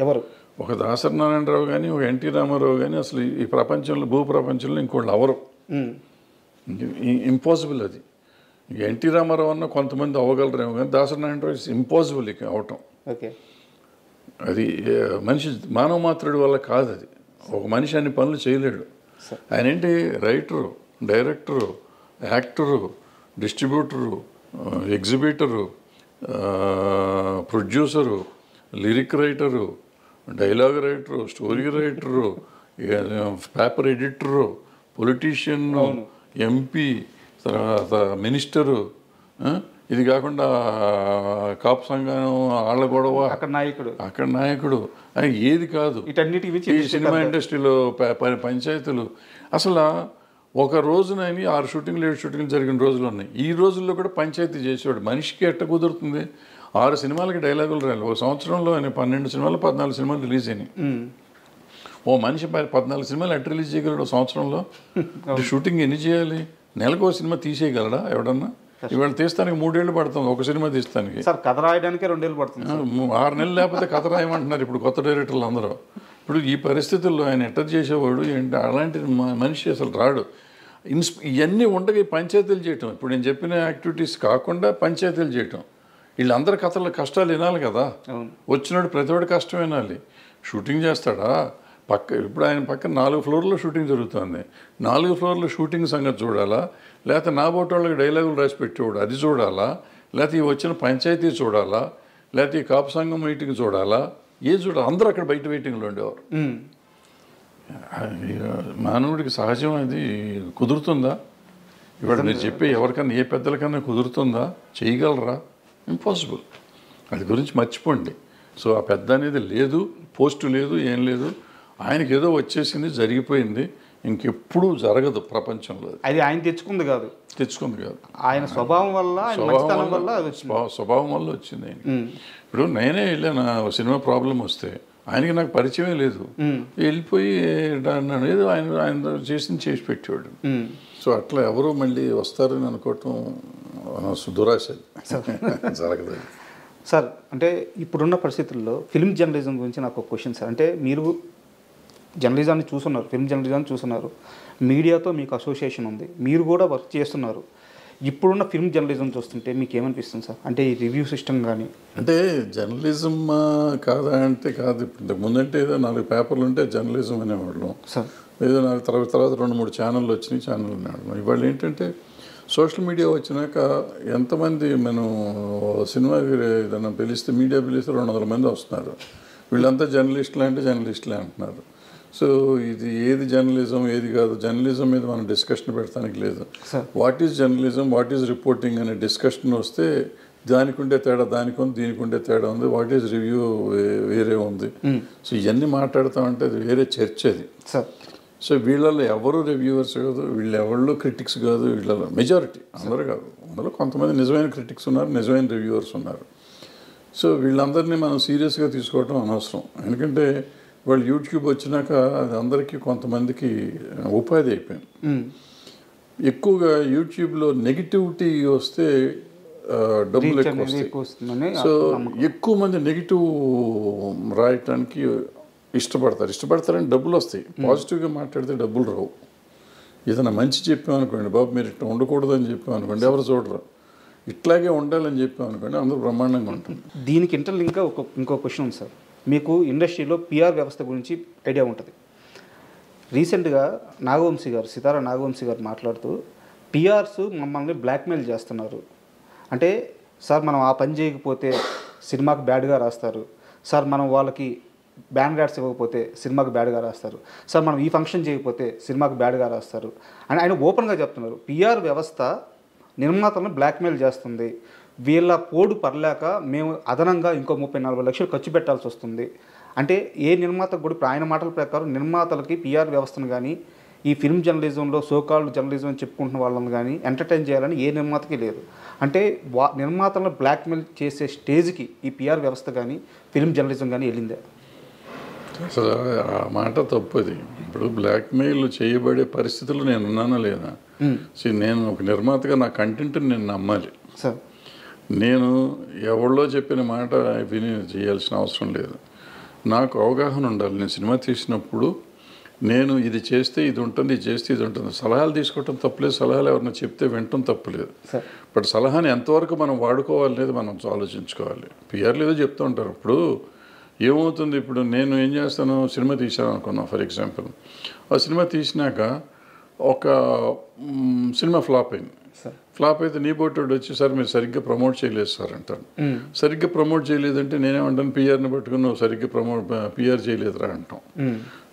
ఎవరు? ఒక దాసనారాయణరావు కానీ ఒక ఎన్టీ రామారావు కానీ అసలు ఈ ప్రపంచంలో భూప్రపంచంలో ఇంకోళ్ళు అవరు. ఇంపాసిబుల్ అది. ఎన్టీ రామారావు అన్న కొంతమంది అవ్వగలరేమో కానీ దాసనారాయణరావు ఇట్స్ ఇంపాసిబుల్ ఇక అవటం. ఓకే, అది మనిషి మానవ మాత్రుడి వల్ల కాదు. అది ఒక మనిషి అన్ని పనులు చేయలేడు. ఆయన ఏంటి writer, director, actor, distributor, exhibitor, producer, lyric writer, dialogue writer, story writer, paper editor, politician, MP, తర్వాత మినిస్టరు, ఇది కాకుండా కాపు సంఘం వాళ్ళ గొడవ, అక్కడ నాయకుడు ఏది కాదు. ఈ సినిమా ఇండస్ట్రీలో పంచాయతీలు అసలు ఒక రోజునని 6 షూటింగ్లు 7 షూటింగ్లు జరిగిన రోజులు ఉన్నాయి. ఈ రోజుల్లో కూడా పంచాయతీ చేసేవాడు. మనిషికి ఎట్ట కుదురుతుంది? 6 సినిమాలకి డైలాగులు రాలి. ఒక సంవత్సరంలో ఆయన 12 సినిమాలు 14 సినిమాలు రిలీజ్ అయినాయి. ఓ మనిషి 14 సినిమాలు ఎట్ రిలీజ్ చేయగలడు సంవత్సరంలో? షూటింగ్ ఎన్ని చేయాలి? నెలకు ఒక సినిమా తీసేయగలడా ఎవడన్నా? ఇవాళ తీస్తానికి 3 ఏళ్ళు పడుతుంది ఒక సినిమా తీస్తానికి. కథ రాయడానికే 2 ఏళ్ళు పడుతుంది. 6 నెలలు లేకపోతే కథ రాయమంటున్నారు ఇప్పుడు కొత్త డైరెక్టర్లు అందరూ. ఇప్పుడు ఈ పరిస్థితుల్లో ఆయన ఎట్ట చేసేవాడు ఏంటి? అలాంటి మనిషి అసలు రాడు. ఇవన్నీ ఉండగా పంచాయతీలు చేయటం, ఇప్పుడు నేను చెప్పిన యాక్టివిటీస్ కాకుండా పంచాయతీలు చేయటం, వీళ్ళందరి కథల కష్టాలు వినాలి కదా. వచ్చినాడు ప్రతివాడు కష్టం వినాలి. షూటింగ్ చేస్తాడా? ఇప్పుడు ఆయన పక్కన 4 ఫ్లోర్లో షూటింగ్ జరుగుతుంది. 4 ఫ్లోర్లో షూటింగ్ సంగతి చూడాలా? లేకపోతే నా బోటి వాళ్ళకి డైలాగులు రాసి పెట్టేవాడు అది చూడాలా? లేకపోతే ఈ వచ్చిన పంచాయతీ చూడాలా? లేకపోతే ఈ కాపు సంఘం మీటింగ్ చూడాలా? ఏది చూడాలి? అందరూ అక్కడ బయట వెయిటింగ్లో ఉండేవారు. మానవుడికి సహజం అది కుదురుతుందా? ఇవాళ మీరు చెప్పే ఎవరికన్నా ఏ పెద్దలకన్నా కుదురుతుందా? చేయగలరా? ఇంపాసిబుల్. అది గురించి మర్చిపోండి. సో ఆ పెద్ద అనేది లేదు, పోస్టు లేదు, ఏం లేదు. ఆయనకి ఏదో వచ్చేసింది, జరిగిపోయింది, ఇంకెప్పుడు జరగదు ప్రపంచంలో. అది ఆయన తెచ్చుకుంది కాదు, ఆయన స్వభావం వల్ల స్వభావం వల్ల వచ్చింది ఆయన. ఇప్పుడు నేనే వెళ్ళాను సినిమా ప్రాబ్లం వస్తే, ఆయనకి నాకు పరిచయమే లేదు, వెళ్ళిపోయి ఏదో ఆయన చేసి పెట్టేవాడు. సో అట్లా ఎవరు మళ్ళీ వస్తారని అనుకోవటం దురాశ, జరగదు. సార్ అంటే ఇప్పుడున్న పరిస్థితుల్లో ఫిల్మ్ జర్నలిజం గురించి నాకు ఒక క్వశ్చన్ సార్. అంటే మీరు జర్నలిజాన్ని చూస్తున్నారు, ఫిల్మ్ జర్నలిజాన్ని చూస్తున్నారు, మీడియాతో మీకు అసోసియేషన్ ఉంది, మీరు కూడా వర్క్ చేస్తున్నారు. ఇప్పుడున్న ఫిల్మ్ జర్నలిజం చూస్తుంటే మీకు ఏమనిపిస్తుంది సార్? అంటే ఈ రివ్యూ సిస్టమ్ కానీ, అంటే జర్నలిజం కాదా అంటే కాదు. ఇప్పుడు ముందంటే ఏదో 4 పేపర్లు ఉంటే జర్నలిజం అనేవాళ్ళం సార్. ఏదో 4 తర్వాత 2-3 ఛానళ్ళు వచ్చినాయి, ఛానల్ అనేవాళ్ళం. ఇవాళ ఏంటంటే సోషల్ మీడియా వచ్చినాక ఎంతమంది మనం సినిమా ఏదైనా పిలిస్తే, మీడియా పిలిస్తే 200 మంది వస్తున్నారు. వీళ్ళంతా జర్నలిస్టులే అంటే జర్నలిస్టులే అంటున్నారు. సో ఇది ఏది జర్నలిజం ఏది కాదు, జర్నలిజం మీద మనం డిస్కషన్ పెడతానికి లేదు. What is journalism, what is reporting అనే డిస్కషన్ వస్తే దానికి ఉండే తేడా దానికి ఉంది, దీనికి ఉండే తేడా ఉంది, వాట్ ఈజ్ రివ్యూ వేరే ఉంది. సో ఇవన్నీ మాట్లాడుతూ ఉంటే అది వేరే చర్చ అది. సో వీళ్ళలో ఎవరు రివ్యూవర్స్ కాదు, వీళ్ళు ఎవరు క్రిటిక్స్ కాదు, వీళ్ళలో మెజారిటీ అందరూ కాదు, అందులో కొంతమంది నిజమైన క్రిటిక్స్ ఉన్నారు, నిజమైన రివ్యూవర్స్ ఉన్నారు. సో వీళ్ళందరినీ మనం సీరియస్గా తీసుకోవడం అనవసరం. ఎందుకంటే వాళ్ళు యూట్యూబ్ వచ్చినాక అది అందరికీ కొంతమందికి ఉపాధి అయిపోయింది. ఎక్కువగా యూట్యూబ్లో నెగిటివిటీ వస్తే డబ్బులు ఎక్కువ వస్తాయి. సో ఎక్కువ మంది నెగిటివ్ రాయటానికి ఇష్టపడతారని డబ్బులు వస్తాయి. పాజిటివ్గా మాట్లాడితే డబ్బులు రావు. ఏదైనా మంచి చెప్పామనుకోండి, బాబు మీరు ఇట్లా ఉండకూడదని చెప్పామనుకోండి, ఎవరు చూడరు. ఇట్లాగే ఉండాలని చెప్పామనుకోండి, అందరూ బ్రహ్మాండంగా ఉంటుంది. దీనికి ఇంటర్లింక్గా ఇంకో క్వశ్చన్ ఉంది సార్. మీకు ఇండస్ట్రీలో పిఆర్ వ్యవస్థ గురించి ఐడియా ఉంటుంది. రీసెంట్గా సితారా నాగవంశీ గారు మాట్లాడుతూ పిఆర్స్ మమ్మల్ని బ్లాక్మెయిల్ చేస్తున్నారు. అంటే సార్ మనం ఆ పని చేయకపోతే సినిమాకి బ్యాడ్గా రాస్తారు, సార్ మనం వాళ్ళకి బ్యాన్ కార్డ్స్ ఇవ్వకపోతే సినిమాకి బ్యాడ్గా రాస్తారు, సార్ మనం ఈ ఫంక్షన్ చేయకపోతే సినిమాకి బ్యాడ్గా రాస్తారు అని ఆయన ఓపెన్గా చెప్తున్నారు. పిఆర్ వ్యవస్థ నిర్మాతలను బ్లాక్మెయిల్ చేస్తుంది, వీళ్ళ పోడు పర్లేక మేము అదనంగా ఇంకో 30-40 లక్షలు ఖర్చు పెట్టాల్సి వస్తుంది. అంటే ఏ నిర్మాతకు కూడా ఇప్పుడు ఆయన మాటల ప్రకారం నిర్మాతలకి పిఆర్ వ్యవస్థను కానీ ఈ ఫిల్మ్ జర్నలిజంలో సోకాల్డ్ జర్నలిజం అని చెప్పుకుంటున్న వాళ్ళని కానీ ఎంటర్టైన్ చేయాలని ఏ నిర్మాతకి లేదు. అంటే నిర్మాతలను బ్లాక్మెయిల్ చేసే స్టేజ్కి ఈ పిఆర్ వ్యవస్థ కానీ ఫిల్మ్ జర్నలిజం కానీ వెళ్ళిందే? అసలు ఆ మాట తప్పది. ఇప్పుడు బ్లాక్మెయిల్ చేయబడే పరిస్థితులు నేను ఉన్నానా లేదా? నేను ఒక నిర్మాతగా నా కంటెంట్ని నేను నమ్మాలి సార్. నేను ఎవరిలో చెప్పిన మాట విని చేయాల్సిన అవసరం లేదు. నాకు అవగాహన ఉండాలి. నేను సినిమా తీసినప్పుడు నేను ఇది చేస్తే ఇది ఉంటుంది, ఇది చేస్తే ఇది ఉంటుంది. సలహాలు తీసుకోవటం తప్పులేదు, సలహాలు ఎవరైనా చెప్తే వినటం తప్పులేదు. బట్ సలహాని ఎంతవరకు మనం వాడుకోవాలి అనేది మనం ఆలోచించుకోవాలి. పిఆర్లు ఏదో చెప్తూ ఉంటారు. ఇప్పుడు ఏమవుతుంది, ఇప్పుడు నేను ఏం చేస్తాను, సినిమా తీసాను అనుకున్నాను ఫర్ ఎగ్జాంపుల్. ఆ సినిమా తీసినాక ఒక సినిమా ఫ్లాప్ అయింది. ఫ్లాప్ అయితే నీ బోటోడు వచ్చి సార్ మీరు సరిగ్గా ప్రమోట్ చేయలేదు సార్ అంటాను. సరిగ్గా ప్రమోట్ చేయలేదంటే నేనేమంటాను, పిఆర్ని పట్టుకుని నువ్వు సరిగ్గా పిఆర్ చేయలేదురా అంటాం.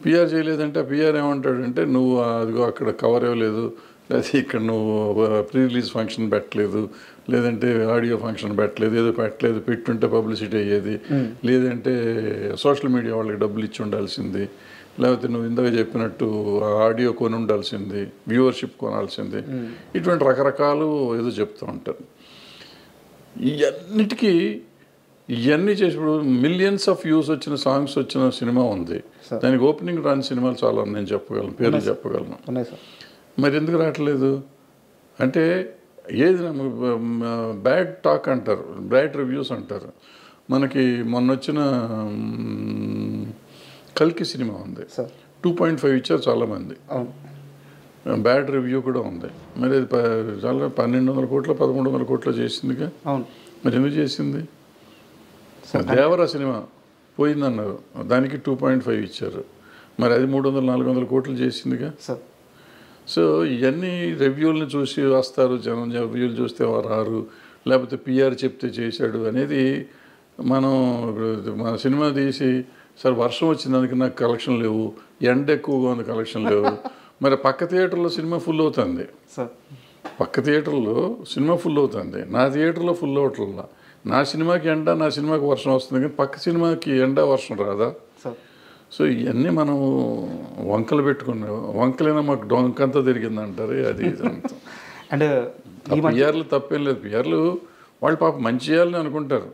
పిఆర్ చేయలేదంటే పిఆర్ ఏమంటాడంటే నువ్వు అదిగో అక్కడ కవర్ ఇవ్వలేదు, లేదా ఇక్కడ నువ్వు ప్రీ రిలీజ్ ఫంక్షన్ పెట్టలేదు, లేదంటే ఆడియో ఫంక్షన్ పెట్టలేదు, ఏదో పెట్టలేదు, పెట్టుంటే పబ్లిసిటీ అయ్యేది, లేదంటే సోషల్ మీడియా వాళ్ళకి డబ్బులు ఇచ్చి ఉండాల్సింది, లేకపోతే నువ్వు ఇందాక చెప్పినట్టు ఆడియో కొని ఉండాల్సింది, వ్యూవర్షిప్ కొనాల్సింది, ఇటువంటి రకరకాలు ఏదో చెప్తూ ఉంటారు. ఇవన్నీ చేసినప్పుడు మిలియన్స్ ఆఫ్ వ్యూస్ వచ్చిన సాంగ్స్ వచ్చిన సినిమా ఉంది. దానికి ఓపెనింగ్ రాని సినిమాలు చాలా నేను చెప్పగలను, పేర్లు చెప్పగలను. మరి ఎందుకు రావట్లేదు అంటే ఏది బ్యాడ్ టాక్ అంటారు, బ్యాడ్ రివ్యూస్ అంటారు. మనకి మొన్న వచ్చిన కల్కి సినిమా ఉంది, 2.5 ఇచ్చారు చాలామంది, బ్యాడ్ రివ్యూ కూడా ఉంది. మరి అది చాలా 1200 కోట్లు 1300 కోట్లు చేసిందిగా. మరి ఎందుకు చేసింది? దేవరా సినిమా పోయిందన్నారు, దానికి 2.5 ఇచ్చారు. మరి అది 300-400 కోట్లు చేసిందిగా. సో ఇవన్నీ రివ్యూల్ని చూసి వస్తారు జనం, రివ్యూలు చూస్తే రారు, లేకపోతే పిఆర్ చెప్తే చేశాడు అనేది. మనం మన సినిమా తీసి సార్ వర్షం వచ్చిందానికి నాకు కలెక్షన్ లేవు, ఎండ ఎక్కువగా ఉంది కలెక్షన్ లేవు, మరి పక్క థియేటర్లో సినిమా ఫుల్ అవుతుంది, పక్క థియేటర్లో సినిమా ఫుల్ అవుతుంది, నా థియేటర్లో ఫుల్ అవట్లా. నా సినిమాకి ఎండ, నా సినిమాకి వర్షం వస్తుంది, కానీ పక్క సినిమాకి ఎండ వర్షం రాదా? సో ఇవన్నీ మనం వంకలు పెట్టుకున్నాం. వంకలైనా మాకు డొంకంతా తిరిగింది అంటారు. అది అంటే పిఆర్లు తప్పేం లేదు. పిఆర్లు వాళ్ళు పాప మంచి చేయాలని అనుకుంటారు.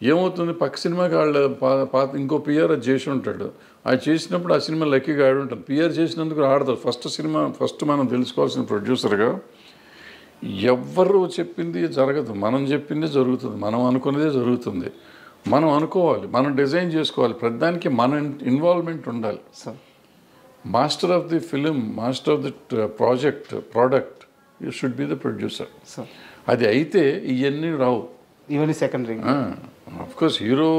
ఏమవుతుంది, పక్క సినిమాకి వాళ్ళు పాత ఇంకో పిఆర్ అది చేసి ఉంటాడు. అది చేసినప్పుడు ఆ సినిమా లక్కీగా ఆడి ఉంటుంది. పిఆర్ చేసినందుకు ఆడతారు. ఫస్ట్ మనం తెలుసుకోవాల్సిన ప్రొడ్యూసర్గా ఎవరు చెప్పింది జరగదు, మనం చెప్పిందే జరుగుతుంది, మనం అనుకునేదే జరుగుతుంది. మనం అనుకోవాలి, మనం డిజైన్ చేసుకోవాలి, ప్రతిదానికి మన ఇన్వాల్వ్మెంట్ ఉండాలి. Master of the film, master of the product you should be the producer. అది అయితే ఇవన్నీ రావు, ఇవన్నీ secondary. Of course hero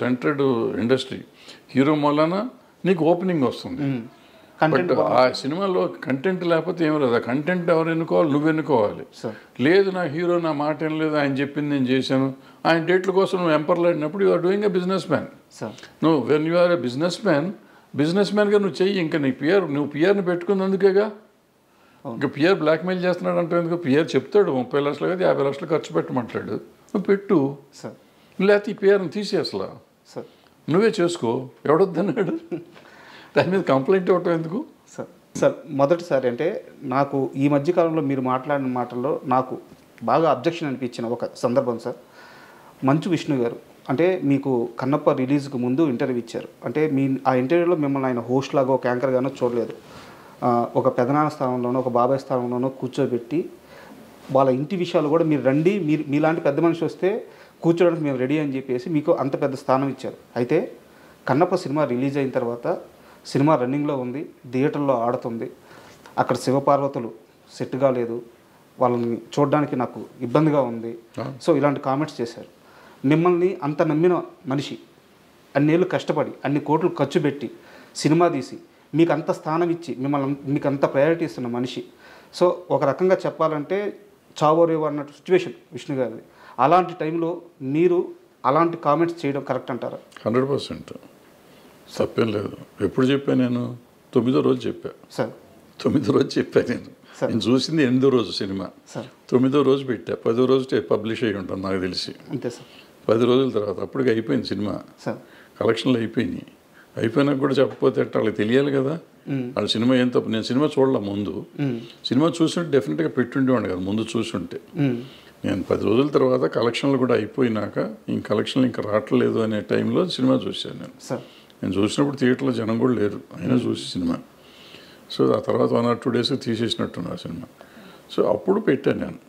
centred industry, hero మూలన నీకు ఓపెనింగ్ వస్తుంది. బట్ ఆ సినిమాలో కంటెంట్ లేకపోతే ఏం లేదు. ఆ కంటెంట్ ఎవరు ఎన్నుకోవాలి, నువ్వు ఎన్నుకోవాలి. లేదు నా హీరో నా మాట ఏం లేదు, ఆయన చెప్పింది నేను చేశాను, ఆయన డేట్ల కోసం నువ్వు ఎంపర్లాడినప్పుడు you are doing a businessman. నువ్వు when you are a business మ్యాన్గా నువ్వు చెయ్యి. ఇంకా నీ నువ్వు పిఆర్ని పెట్టుకున్నందుకేగా. ఇంకా పిఆర్ బ్లాక్మెయిల్ చేస్తున్నాడు అంటే ఎందుకు? పిఆర్ చెప్తాడు 30 లక్షలు కదా 50 లక్షలు ఖర్చు పెట్టమంటాడు, నువ్వు పెట్టు. లేకపోతే ఈ పిఆర్ని తీసి అసలు నువ్వే చేసుకో, ఎవడొద్దన్నాడు? దాని మీద కంప్లైంట్ ఇవ్వటం ఎందుకు? సార్ సార్ మొదటిసారి అంటే నాకు ఈ మధ్యకాలంలో మీరు మాట్లాడిన మాటల్లో నాకు బాగా అబ్జెక్షన్ అనిపించిన ఒక సందర్భం సార్. మంచు విష్ణు గారు అంటే మీకు కన్నప్ప రిలీజ్కి ముందు ఇంటర్వ్యూ ఇచ్చారు. అంటే ఆ ఇంటర్వ్యూలో మిమ్మల్ని ఆయన హోస్ట్ లాగా ఒక యాంకర్ గానో చూడలేదు. ఒక పెదనాన్న స్థానంలోనో ఒక బాబాయ్ స్థానంలోనో కూర్చోబెట్టి వాళ్ళ ఇంటి విషయాలు కూడా మీరు రండి, మీలాంటి పెద్ద మనిషి వస్తే కూర్చోడానికి మేము రెడీ అని చెప్పేసి మీకు అంత పెద్ద స్థానం ఇచ్చారు. అయితే కన్నప్ప సినిమా రిలీజ్ అయిన తర్వాత సినిమా రన్నింగ్లో ఉంది, థియేటర్లో ఆడుతుంది, అక్కడ శివపార్వతులు సెట్ కాలేదు, వాళ్ళని చూడడానికి నాకు ఇబ్బందిగా ఉంది, సో ఇలాంటి కామెంట్స్ చేశారు. మిమ్మల్ని అంత నమ్మిన మనిషి అన్నేళ్ళు కష్టపడి అన్ని కోట్లు ఖర్చు పెట్టి సినిమా తీసి మీకు అంత స్థానం ఇచ్చి మీకు అంత ప్రయారిటీ ఇస్తున్న మనిషి, సో ఒక రకంగా చెప్పాలంటే చావోరేవో అన్నట్టు సిచ్యువేషన్ విష్ణు గారిది. అలాంటి టైంలో మీరు అలాంటి కామెంట్స్ చేయడం కరెక్ట్ అంటారా? 100% తప్పేం లేదు. ఎప్పుడు చెప్పాను నేను? 9వ రోజు చెప్పా సార్. 9వ రోజు చెప్పాను నేను చూసింది 8వ రోజు సినిమా, 9వ రోజు పెట్టా, 10వ రోజు పబ్లిష్ అయ్యి ఉంటాను నాకు తెలిసి. అంతే సార్. 10 రోజుల తర్వాత అప్పటికి అయిపోయింది సినిమా, కలెక్షన్లు అయిపోయినాయి. అయిపోయినాక కూడా చెప్పకపోతే వాళ్ళకి తెలియాలి కదా వాళ్ళ సినిమా ఏం తప్పు. నేను సినిమా చూడలే ముందు, సినిమా చూస్తుంటే డెఫినెట్గా పెట్టుండేవాడు కదా ముందు చూస్తుంటే. నేను 10 రోజుల తర్వాత కలెక్షన్లు కూడా అయిపోయినాక కలెక్షన్లు ఇంకా రావట్లేదు అనే టైంలో సినిమా చూశాను నేను చూసినప్పుడు థియేటర్లో జనం కూడా లేరు, అయినా చూసి సినిమా. సో ఆ తర్వాత 1 or 2 days తీసేసినట్టున్నా సినిమా. సో అప్పుడు పెట్టాను నేను.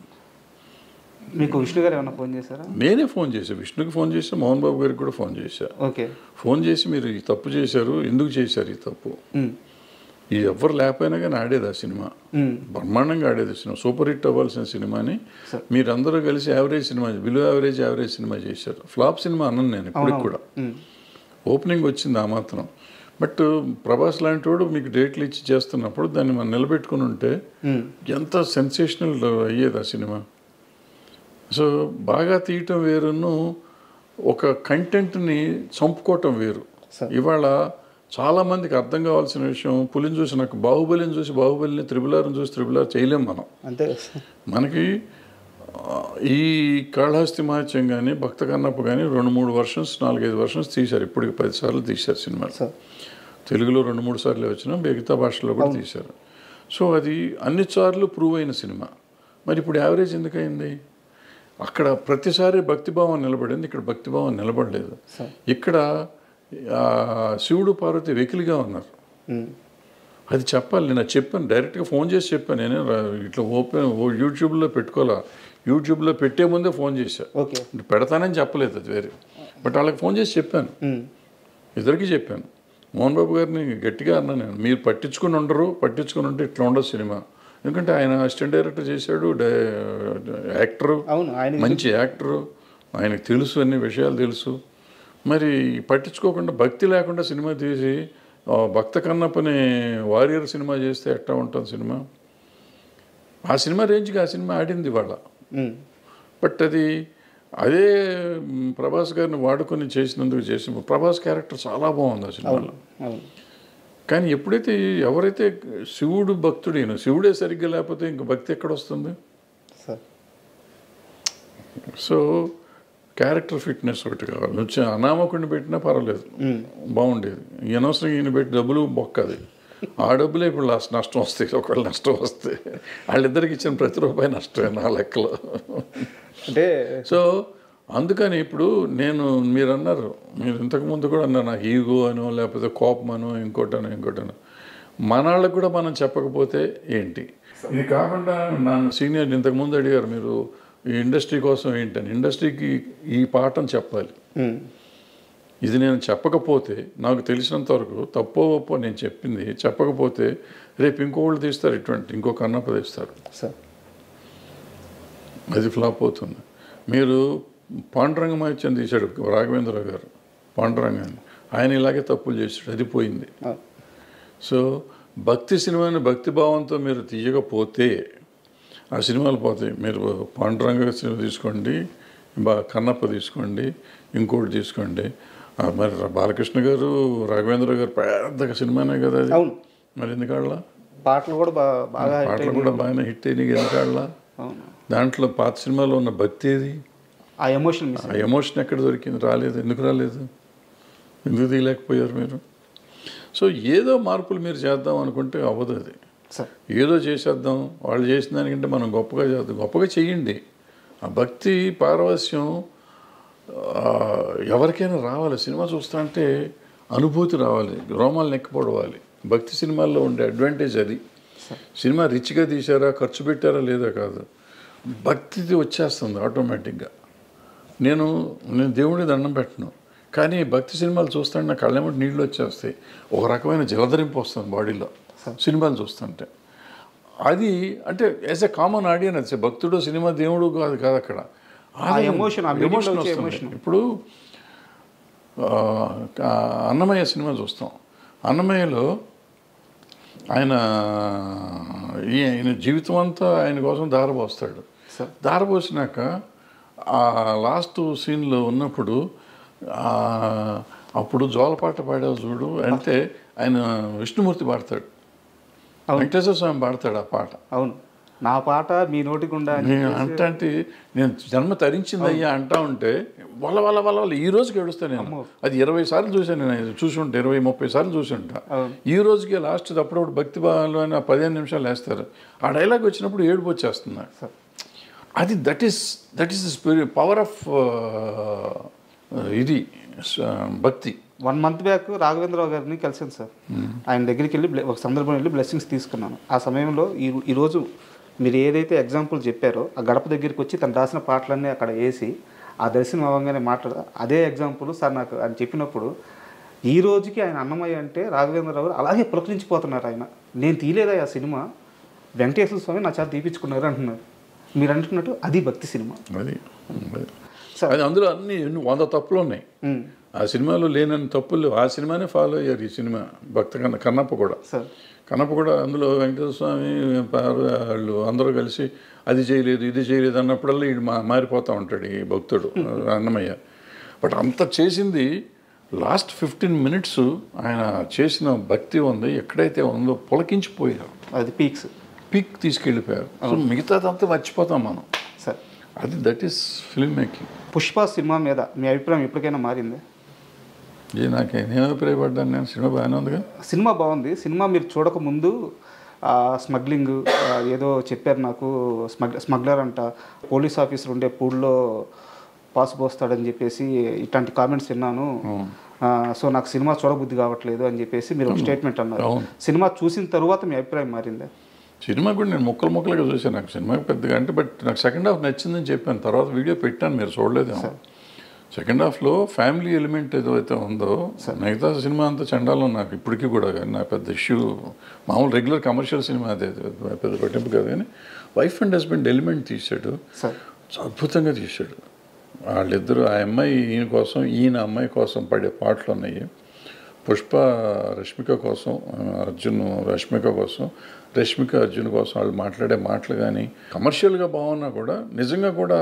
మీకు విష్ణు గారు ఏమైనా ఫోన్ చేశారా? నేనే ఫోన్ చేశాను, విష్ణుకి ఫోన్ చేసి మోహన్ బాబు గారికి కూడా ఫోన్ చేశాను. ఓకే. ఫోన్ చేసి మీరు ఈ తప్పు చేశారు, ఎందుకు చేశారు ఈ తప్పు, ఈ ఎవరు లేకపోయినా కానీ ఆడేది ఆ సినిమా, బ్రహ్మాండంగా ఆడేది సినిమా, సూపర్ హిట్ అవ్వాల్సిన సినిమాని మీరందరూ కలిసి average cinema, below average cinema చేశారు. ఫ్లాప్ సినిమా అన్నాను నేను ఇప్పటికి కూడా. ఓపెనింగ్ వచ్చింది ఆ మాత్రం. బట్ ప్రభాస్ లాంటి వాడు మీకు డేట్లు ఇచ్చి చేస్తున్నప్పుడు దాన్ని మనం నిలబెట్టుకుని ఉంటే ఎంత సెన్సేషనల్ అయ్యేది ఆ సినిమా. సో బాగా తీయటం వేరును ఒక కంటెంట్ని చంపుకోవటం వేరు. ఇవాళ చాలామందికి అర్థం కావాల్సిన విషయం, పులిని చూసి నాకు బాహుబలిని చూసి బాహుబలిని, త్రిబులార్ని చూసి త్రిబులార్ చేయలేం మనం. అంతే. మనకి ఈ కాళహస్తి మహత్యం కానీ భక్త కన్నప్ప కానీ 2-3 వర్షన్స్ 4-5 వర్షన్స్ తీశారు. ఇప్పటికి 10 సార్లు తీశారు సినిమాలు. తెలుగులో 2-3 సార్లు వచ్చినా మిగతా భాషల్లో కూడా తీశారు. సో అది అన్ని సార్లు ప్రూవ్ అయిన సినిమా. మరి ఇప్పుడు యావరేజ్ ఎందుకయింది? అక్కడ ప్రతిసారి భక్తిభావం నిలబడింది, ఇక్కడ భక్తిభావం నిలబడలేదు. ఇక్కడ శివుడు పార్వతి వెకిలిగా ఉన్నారు. అది చెప్పాలి. నేను చెప్పాను, డైరెక్ట్గా ఫోన్ చేసి చెప్పాను. నేనే ఇట్లా యూట్యూబ్లో పెట్టుకోవాలా, యూట్యూబ్లో పెట్టే ముందే ఫోన్ చేశా. పెడతానని చెప్పలేదు, అది వేరే. బట్ వాళ్ళకి ఫోన్ చేసి చెప్పాను, ఇద్దరికి చెప్పాను. మోహన్ బాబు గారిని గట్టిగా అన్నాను నేను, మీరు పట్టించుకుని ఉంటే ఇట్లా ఉండదు సినిమా. ఎందుకంటే ఆయన అసిస్టెంట్ డైరెక్టర్ చేశాడు, యాక్టరు, మంచి యాక్టరు, ఆయనకు తెలుసు, అన్ని విషయాలు తెలుసు. మరి పట్టించుకోకుండా భక్తి లేకుండా సినిమా తీసి భక్త కన్నప్పని వారియర్ సినిమా చేస్తే ఎట్టా ఉంటుంది సినిమా? ఆ సినిమా రేంజ్కి ఆ సినిమా ఆడింది వాళ్ళ. బట్ అదే ప్రభాస్ గారిని వాడుకొని చేసినందుకు చేసిన ప్రభాస్ క్యారెక్టర్ చాలా బాగుంది ఆ సినిమాలో. కానీ ఎప్పుడైతే ఎవరైతే శివుడు భక్తుడైన, శివుడే సరిగ్గా లేకపోతే ఇంక భక్తి ఎక్కడ వస్తుంది? సో క్యారెక్టర్ ఫిట్నెస్ ఒకటి కావాలి. వచ్చి అనామకుడిని పెట్టినా పర్వాలేదు, బాగుండేది. ఈ అనవసరంగా ఈయన పెట్టి డబ్బులు బొక్కది. ఆ డబ్బులే ఇప్పుడు నష్టం వస్తాయి. ఒకవేళ నష్టం వస్తే వాళ్ళిద్దరికి ఇచ్చిన ప్రతి రూపాయి నష్టమే నా లెక్కలో. అంటే సో అందుకని ఇప్పుడు మీరు అన్నారు, మీరు ఇంతకుముందు కూడా అన్నారు నాకు ఈగో అనో లేకపోతే కోపం అనో ఇంకోటనో మన వాళ్ళకి కూడా మనం చెప్పకపోతే ఏంటి? ఇది కాకుండా నన్ను సీనియర్ ఇంతకుముందు అడిగారు, మీరు ఈ ఇండస్ట్రీ కోసం ఏంటని. ఇండస్ట్రీకి ఈ పాఠం చెప్పాలి. ఇది నేను చెప్పకపోతే, నాకు తెలిసినంత వరకు తప్పో ఒప్పో నేను చెప్పింది చెప్పకపోతే రేపు ఇంకోళ్ళు తీస్తారు, ఇంకో కన్నప్ప తీస్తారు, అది ఫ్లాప్ అవుతుంది. మీరు పాండురంగ మహత్యం తీశాడు రాఘవేంద్రరావు గారు, పాండురంగాన్ని, ఆయన ఇలాగే తప్పులు చేశాడు, అది పోయింది. సో భక్తి సినిమాని భక్తిభావంతో మీరు తీయకపోతే ఆ సినిమాలు పోతాయి. మీరు పాండురంగ సినిమా తీసుకోండి, కన్నప్ప తీసుకోండి, ఇంకోటి తీసుకోండి. మరి బాలకృష్ణ గారు రాఘవేంద్ర గారు పెద్ద సినిమానే కదా అది. మరి ఎందుకాళ్ళ పాటలు కూడా బాగానే హిట్ అయినాయి, ఎందుకాళ్ళ దాంట్లో పాత సినిమాలో ఉన్న భక్తి ఏది? ఆ ఎమోషన్ ఎక్కడ దొరికింది? రాలేదు. ఎందుకు రాలేదు? ఎందుకు తీయలేకపోయారు మీరు? సో ఏదో మార్పులు మీరు చేద్దాం అనుకుంటే అవ్వదు అది. సార్ ఏదో చేసేద్దాం, వాళ్ళు చేసిన దానికంటే మనం గొప్పగా చేద్దాం, గొప్పగా చెయ్యండి. ఆ భక్తి పారవస్యం ఎవరికైనా రావాలి. సినిమా చూస్తుంటే అనుభూతి రావాలి, రోమాలు నెక్కిపోవాలి. భక్తి సినిమాల్లో ఉండే అడ్వాంటేజ్ అది. సినిమా రిచ్గా తీశారా, ఖర్చు పెట్టారా లేదా కాదు, భక్తి వచ్చేస్తుంది ఆటోమేటిక్గా. నేను దేవుడికి దండం పెట్టను, కానీ భక్తి సినిమాలు చూస్తుంటే నా కళ్ళెమ్మటి నీళ్ళు వచ్చేస్తాయి. ఒక రకమైన జలధరింపు వస్తుంది బాడీలో సినిమాలు చూస్తుంటే. అది అంటే యాజ్ ఎ కామన్ ఆడియన్స్, భక్తుడు సినిమా దేవుడు కాదు కాదు అక్కడ ఎమోషన్ వస్తుంది. ఇప్పుడు అన్నమయ్య సినిమా చూస్తాం. అన్నమయ్యలో ఆయన జీవితం అంతా ఆయన కోసం దారపోస్తాడు. దారపోసినాక ఆ లాస్ట్ సీన్లో ఉన్నప్పుడు అప్పుడు జోలపాట పాడావు చూడు అంటే ఆయన విష్ణుమూర్తి పాడతాడు, వెంకటేశ్వర స్వామి పాడతాడు ఆ పాట. అవును, నా పాట మీ నోటి గుండా అంటే నేను జన్మ తరించింది అయ్యా అంటా ఉంటే వాళ్ళ వాళ్ళ వాళ్ళ వాళ్ళు ఈ రోజుకి ఏడుస్తాను నేను. అది 20 సార్లు చూశాను నేను, చూసి ఉంటా 20-30 సార్లు చూసి ఉంటా. ఈ రోజుకి లాస్ట్ అప్పుడప్పుడు భక్తి భావంలో అని 15 నిమిషాలు వేస్తారు. ఆ డైలాగ్ వచ్చినప్పుడు ఏడుపు వచ్చేస్తుంది. అది that is the power of ఇది భక్తి. 1 మంత్ బ్యాక్ రాఘవేంద్రరావు గారిని కలిసాను సార్. ఆయన దగ్గరికి వెళ్ళి ఒక సందర్భం వెళ్ళి బ్లెస్సింగ్స్ తీసుకున్నాను. ఆ సమయంలో ఈరోజు మీరు ఏదైతే ఎగ్జాంపుల్ చెప్పారో ఆ గడప దగ్గరికి వచ్చి తను రాసిన పాటలన్నీ అక్కడ వేసి ఆ దర్శనం అవ్వగానే అదే ఎగ్జాంపుల్ సార్ నాకు ఆయన చెప్పినప్పుడు ఈ రోజుకి ఆయన అన్నమయ్య అంటే రాఘవేంద్రరావు అలాగే పులకరించిపోతున్నారు. ఆయన నేను తీయలేదా ఆ సినిమా, వెంకటేశ్వర స్వామి నా చేత తీపించుకున్నారు అంటున్నారు. మీరు అంటున్నట్టు అది భక్తి సినిమా. అది అందులో అన్ని 100 తప్పులు ఉన్నాయి. ఆ సినిమాలో లేనన్ని తప్పులు ఆ సినిమానే ఫాలో అయ్యారు. ఈ సినిమా కన్నప్ప కూడా అందులో వెంకటేశ్వర స్వామి వాళ్ళు అందరూ కలిసి అది చేయలేదు ఇది చేయలేదు అన్నప్పుడల్లా వీడు మారిపోతూ ఉంటాడు ఈ భక్తుడు అన్నమయ్య. బట్ అంత చేసింది లాస్ట్ 15 minutes ఆయన చేసిన భక్తి ఉంది ఎక్కడైతే ఉందో పులకించిపోయారు. అది పీక్ తీసుకెళ్ళిపోయారు. సో మిగతాదంతా మర్చిపోతాం మనం సార్. అది that is film making. Pushpa cinema మీద మీ అభిప్రాయం ఎప్పటికైనా మారింది? నాకేం అభిప్రాయపడ్డాను నేను. సినిమా బాగానే ఉందిగా. సినిమా బాగుంది. సినిమా మీరు చూడకముందు స్మగ్లింగ్ ఏదో చెప్పారు నాకు, స్మగ్లర్ అంట, పోలీస్ ఆఫీసర్ ఉండే పూల్లో పాస్ పోస్తాడని చెప్పేసి ఇట్లాంటి కామెంట్స్ విన్నాను. సో నాకు సినిమా చూడబుద్ధి కావట్లేదు అని చెప్పేసి మీరు ఒక స్టేట్మెంట్ అన్నారు. సినిమా చూసిన తర్వాత మీ అభిప్రాయం మారిందా? సినిమా కూడా నేను ముక్కలుగా చూసాను. నాకు సినిమా పెద్దగా అంటే బట్ నాకు సెకండ్ హాఫ్ నచ్చిందని చెప్పాను. తర్వాత వీడియో పెట్టాను, మీరు చూడలేదేమో. సెకండ్ హాఫ్లో ఫ్యామిలీ ఎలిమెంట్ ఏదైతే ఉందో, మిగతా సినిమా అంతా చండాలం నాకు ఇప్పటికీ కూడా. కానీ నా పెద్ద ఇష్యూ మామూలు రెగ్యులర్ కమర్షియల్ సినిమా అదే పెద్ద పట్టింపు కాదు. కానీ వైఫ్ అండ్ హస్బెండ్ ఎలిమెంట్ తీశాడు, అద్భుతంగా తీశాడు. వాళ్ళిద్దరూ ఆ అమ్మాయి ఈయన కోసం, ఈయన అమ్మాయి కోసం పడే పాటలు ఉన్నాయి. పుష్ప రష్మిక కోసం, అర్జున్ రష్మిక కోసం, రష్మిక అర్జున్ కోసం వాళ్ళు మాట్లాడే మాటలు కానీ కమర్షియల్గా బాగున్నా కూడా నిజంగా కూడా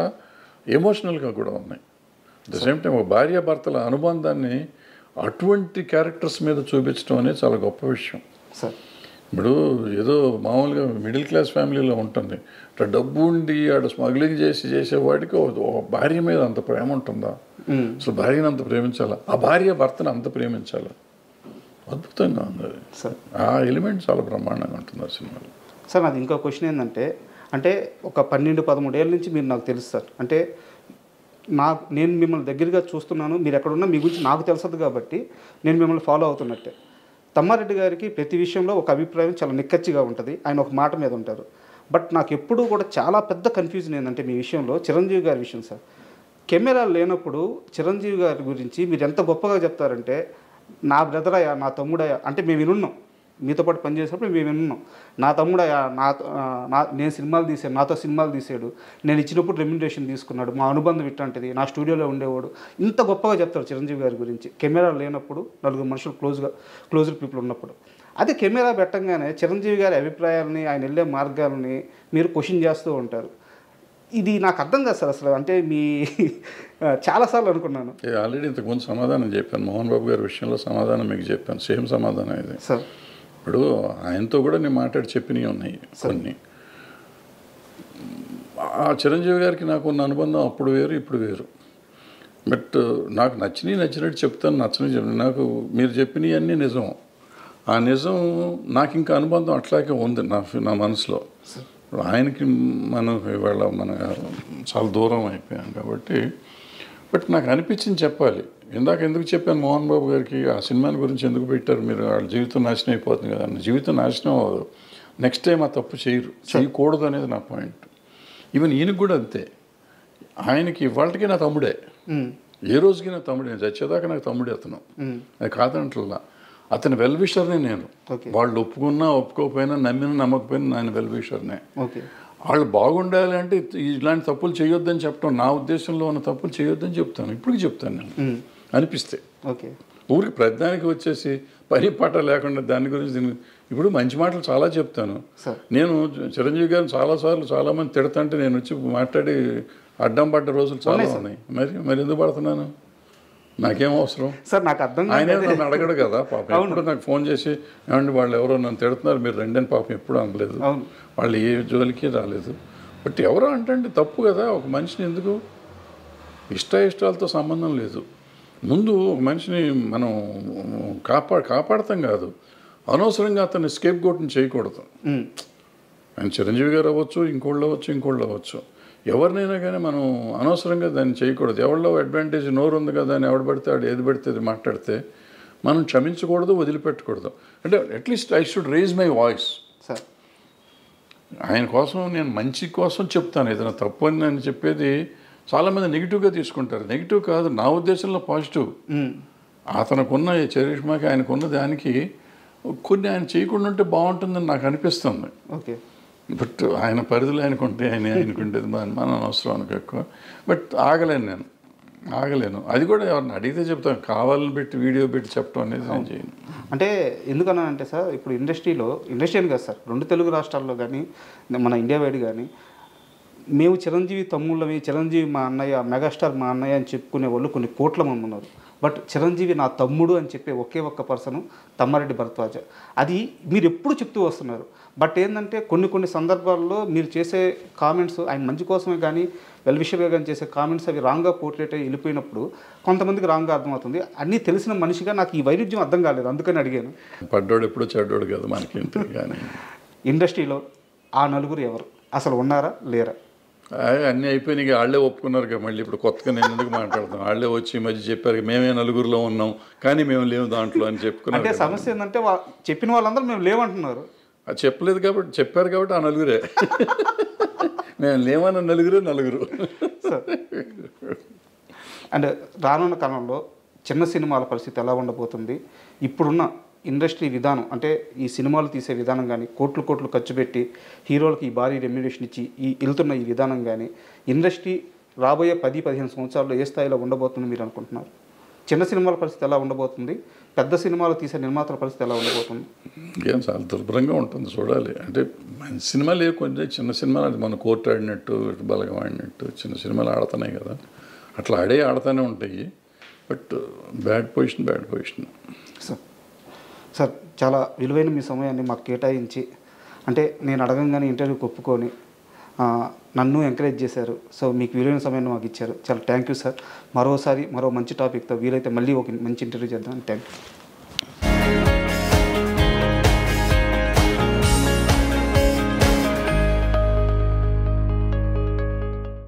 ఎమోషనల్గా కూడా ఉన్నాయి. ద సేమ్ టైం ఒక భార్యాభర్తల అనుబంధాన్ని అటువంటి క్యారెక్టర్స్ మీద చూపించడం అనేది చాలా గొప్ప విషయం. ఇప్పుడు ఏదో మామూలుగా మిడిల్ క్లాస్ ఫ్యామిలీలో ఉంటుంది, ఇట్లా డబ్బు ఉండి ఆడ స్మగ్లింగ్ చేసేవాడికి ఒక భార్య మీద అంత ప్రేమ ఉంటుందా? అసలు భార్యను అంత ప్రేమించాలా, ఆ భార్య భర్తను అంత ప్రేమించాలా? అద్భుతంగా ఉంది అది. ఆ ఎలిమెంట్ చాలా బ్రహ్మాండంగా ఉంటుంది ఆ సినిమాలో. సార్ నాది ఇంకో క్వశ్చన్ ఏంటంటే, అంటే ఒక 12-13 ఏళ్ళ నుంచి మీరు నాకు తెలుసు సార్. అంటే నేను మిమ్మల్ని దగ్గరగా చూస్తున్నాను, మీరు ఎక్కడున్నా మీ గురించి నాకు తెలుస్తుంది కాబట్టి నేను మిమ్మల్ని ఫాలో అవుతున్నట్టే. తమ్మారెడ్డి గారికి ప్రతి విషయంలో ఒక అభిప్రాయం చాలా నిక్కచ్చిగా ఉంటుంది, ఆయన ఒక మాట మీద ఉంటారు. బట్ నాకు ఎప్పుడూ కూడా చాలా పెద్ద కన్ఫ్యూజన్ ఏంటంటే మీ విషయంలో, చిరంజీవి గారి విషయం సార్. కెమెరా లేనప్పుడు చిరంజీవి గారి గురించి మీరు ఎంత గొప్పగా చెప్తారంటే, నా బ్రదరయ్యా, నా తమ్ముడయ్యా, అంటే మేము వినున్నాం, మీతో పాటు పనిచేసినప్పుడు మేము వినున్నాం, నా తమ్ముడయ్యా, నేను సినిమాలు తీసాను, నాతో సినిమాలు తీసాడు, నేను ఇచ్చినప్పుడు రెమ్యునరేషన్ తీసుకున్నాడు, మా అనుబంధం ఇట్లాంటిది, నా స్టూడియోలో ఉండేవాడు, ఇంత గొప్పగా చెప్తారు చిరంజీవి గారి గురించి. కెమెరా లేనప్పుడు 4 మనుషులు క్లోజ్డ్ పీపుల్ ఉన్నప్పుడు. అదే కెమెరా పెట్టంగానే చిరంజీవి గారి అభిప్రాయాలని, ఆయన వెళ్ళే మార్గాలని మీరు క్వశ్చన్ చేస్తూ ఉంటారు. ఇది నాకు అర్థం కాదు సార్ అసలు. అంటే మీ చాలాసార్లు అనుకున్నాను. ఆల్రెడీ ఇంతకుముందు సమాధానం చెప్పాను, మోహన్ బాబు గారి విషయంలో సమాధానం మీకు చెప్పాను, సేమ్ సమాధానం ఇది సార్. ఇప్పుడు ఆయనతో కూడా నేను మాట్లాడి చెప్పినవి ఉన్నాయి కొన్ని. ఆ చిరంజీవి గారికి నాకు ఉన్న అనుబంధం అప్పుడు వేరు, ఇప్పుడు వేరు. బట్ నాకు నచ్చినట్టు చెప్తాను, నచ్చని చెప్తాను. నాకు మీరు చెప్పినవి అన్నీ నిజం. ఆ నిజం నాకు ఇంకా అనుబంధం అట్లాగే ఉంది నా మనసులో. ఆయనకి మనం ఇవాళ మన చాలా దూరం అయిపోయాం కాబట్టి, బట్ నాకు అనిపించింది చెప్పాలి. ఇందాక ఎందుకు చెప్పాను మోహన్ బాబు గారికి ఆ సినిమాని గురించి ఎందుకు పెట్టారు మీరు, వాళ్ళ జీవితం నాశనం అయిపోతుంది కదా అన్న. జీవితం నాశనం అవ్వదు, నెక్స్ట్ టైం ఆ తప్పు చేయకూడదు అనేది నా పాయింట్. ఈవెన్ ఈయనకు కూడా అంతే. ఆయనకి ఇవాళకి నా తమ్ముడే, ఏ రోజుకి నా తమ్ముడే, నేను చచ్చేదాకా నాకు తమ్ముడే అతను, అది కాదంటల్లా. అతని వెల్ విషర్నే నేను. వాళ్ళు ఒప్పుకున్నా ఒప్పుకోకపోయినా, నమ్మినా నమ్మకపోయినా ఆయన వెల్ విషర్నే. వాళ్ళు బాగుండాలి అంటే ఇలాంటి తప్పులు చేయొద్దని చెప్పడం, నా ఉద్దేశంలో ఉన్న తప్పులు చేయొద్దని చెప్తాను, ఇప్పటికి చెప్తాను నేను అనిపిస్తే. ఊరికి ప్రతిదానికి వచ్చేసి పని పాట లేకుండా దాని గురించి ఇప్పుడు మంచి మాటలు చాలా చెప్తాను నేను. చిరంజీవి గారిని చాలాసార్లు చాలామంది తిడతంటే నేను వచ్చి మాట్లాడి అడ్డం పడ్డ రోజులు చాలా ఉన్నాయి. మరి ఎందుకు పడుతున్నాను, నాకేం అవసరం సార్? నాకు అర్థం ఆయన నన్ను అడగడు కదా పాపం. ఎప్పుడు నాకు ఫోన్ చేసి ఏమంటే వాళ్ళు ఎవరో నన్ను తిడుతున్నారు మీరు రెండని పాపం ఎప్పుడు అనలేదు, వాళ్ళు ఏ జోలికి రాలేదు. బట్ ఎవరో అంటే తప్పు కదా. ఒక మనిషిని ఎందుకు ఇష్టాలతో సంబంధం లేదు. ముందు ఒక మనిషిని మనం కాపాడతాం కాదు, అనవసరంగా అతన్ని స్కేప్ గోట్ని చేయకూడదు. ఆయన చిరంజీవి గారు అవ్వచ్చు, ఇంకోళ్ళు అవ్వచ్చు, ఎవరినైనా కానీ మనం అనవసరంగా దాన్ని చేయకూడదు. ఎవరిలో అడ్వాంటేజ్ నోరు ఉంది కదా అని ఎవడు పడితే ఆడు ఏది పడితే అది మాట్లాడితే మనం క్షమించకూడదు, వదిలిపెట్టకూడదు. అంటే at least I should raise my voice. Sir ఆయన కోసం నేను మంచి కోసం చెప్తాను. ఏదైనా తప్పు అని నేను చెప్పేది చాలామంది నెగిటివ్గా తీసుకుంటారు. నెగిటివ్ కాదు, నా ఉద్దేశంలో పాజిటివ్. అతనుకున్న చరిష్మాకి ఆయనకున్న దానికి కొన్ని ఆయన చేయకుండా ఉంటే బాగుంటుందని నాకు అనిపిస్తుంది. బట్ ఆయన పరిధిలో ఆయనకుంటే ఆయనకుంటేది మనం అవసరం అనుకో ఎక్కువ. బట్ ఆగలేను. అది కూడా ఎవరిని అడిగితే చెప్తాను, కావాలని పెట్టి వీడియో పెట్టి చెప్పడం అనేది నేను చేయను. అంటే ఎందుకన్నా అంటే సార్, ఇప్పుడు ఇండస్ట్రీ అని కాదు సార్, 2 తెలుగు రాష్ట్రాల్లో కానీ మన ఇండియా వైడ్ కానీ మేము చిరంజీవి తమ్ముళ్ళవి, చిరంజీవి మా అన్నయ్య, మెగాస్టార్ మా అన్నయ్య అని చెప్పుకునే వాళ్ళు కొన్ని కోట్ల మంది ఉన్నారు. బట్ చిరంజీవి నా తమ్ముడు అని చెప్పే ఒకే ఒక్క పర్సన్ తమ్మారెడ్డి భరద్వాజ. అది మీరు ఎప్పుడు చెప్తూ వస్తున్నారు. బట్ ఏంటంటే కొన్ని సందర్భాల్లో మీరు చేసే కామెంట్స్ ఆయన మంచి కోసమే కానీ వెల్ విషర్గా కానీ చేసే కామెంట్స్ అవి రాంగ్గా పోర్ట్రేట్ అయ్యి వెళ్ళిపోయినప్పుడు కొంతమందికి రాంగ్గా అర్థమవుతుంది. అన్నీ తెలిసిన మనిషిగా నాకు ఈ వైరుధ్యం అర్థం కాలేదు, అందుకని అడిగాను. పడ్డోడు ఎప్పుడు చెడ్డోడు కదా మనకి. కానీ ఇండస్ట్రీలో ఆ నలుగురు ఎవరు అసలు ఉన్నారా లేరా? అన్నీ అయిపోయినాయి, వాళ్ళే ఒప్పుకున్నారు కదా. మళ్ళీ ఇప్పుడు కొత్తగా నేను ఎందుకు మాట్లాడతాను, వాళ్ళే వచ్చి ఈ మధ్య చెప్పారు మేమే నలుగురిలో ఉన్నాం కానీ మేము లేవు దాంట్లో అని చెప్పుకున్నాం. అంటే సమస్య ఏంటంటే చెప్పిన వాళ్ళందరూ మేము లేవంటున్నారు. అది చెప్పలేదు కాబట్టి, చెప్పారు కాబట్టి ఆ నలుగురే. మేము లేవన్న నలుగురు. అండ్ రానున్న కాలంలో చిన్న సినిమాల పరిస్థితి ఎలా ఉండబోతుంది? ఇప్పుడున్న ఇండస్ట్రీ విధానం అంటే ఈ సినిమాలు తీసే విధానం కానీ, కోట్లు ఖర్చు పెట్టి హీరోలకి ఈ భారీ రెమ్యునరేషన్ ఇచ్చి వెళ్తున్న ఈ విధానం కానీ ఇండస్ట్రీ రాబోయే 10-15 సంవత్సరాల్లో ఏ స్థాయిలో ఉండబోతుంది మీరు అనుకుంటున్నారు? చిన్న సినిమాల పరిస్థితి ఎలా ఉండబోతుంది? పెద్ద సినిమాలు తీసే నిర్మాతల పరిస్థితి ఎలా ఉండబోతుంది? ఏం చాలా దుర్భరంగా ఉంటుంది, చూడాలి. అంటే మంచి సినిమాలు కొంచెం చిన్న సినిమాలు అది మన కోర్టు ఆడినట్టు, బలగం ఆడినట్టు చిన్న సినిమాలు ఆడుతున్నాయి కదా, అట్లా ఆడుతూనే ఉంటాయి. But bad position. సార్ చాలా విలువైన మీ సమయాన్ని మాకు కేటాయించి, అంటే నేను అడగంగానే ఇంటర్వ్యూకి ఒప్పుకొని నన్ను ఎంకరేజ్ చేశారు. సో మీకు విలువైన సమయాన్ని మాకు ఇచ్చారు, చాలా థ్యాంక్ యూ సార్. మరో మంచి టాపిక్తో వీలైతే మళ్ళీ ఒక మంచి ఇంటర్వ్యూ చేద్దాం. Thank you.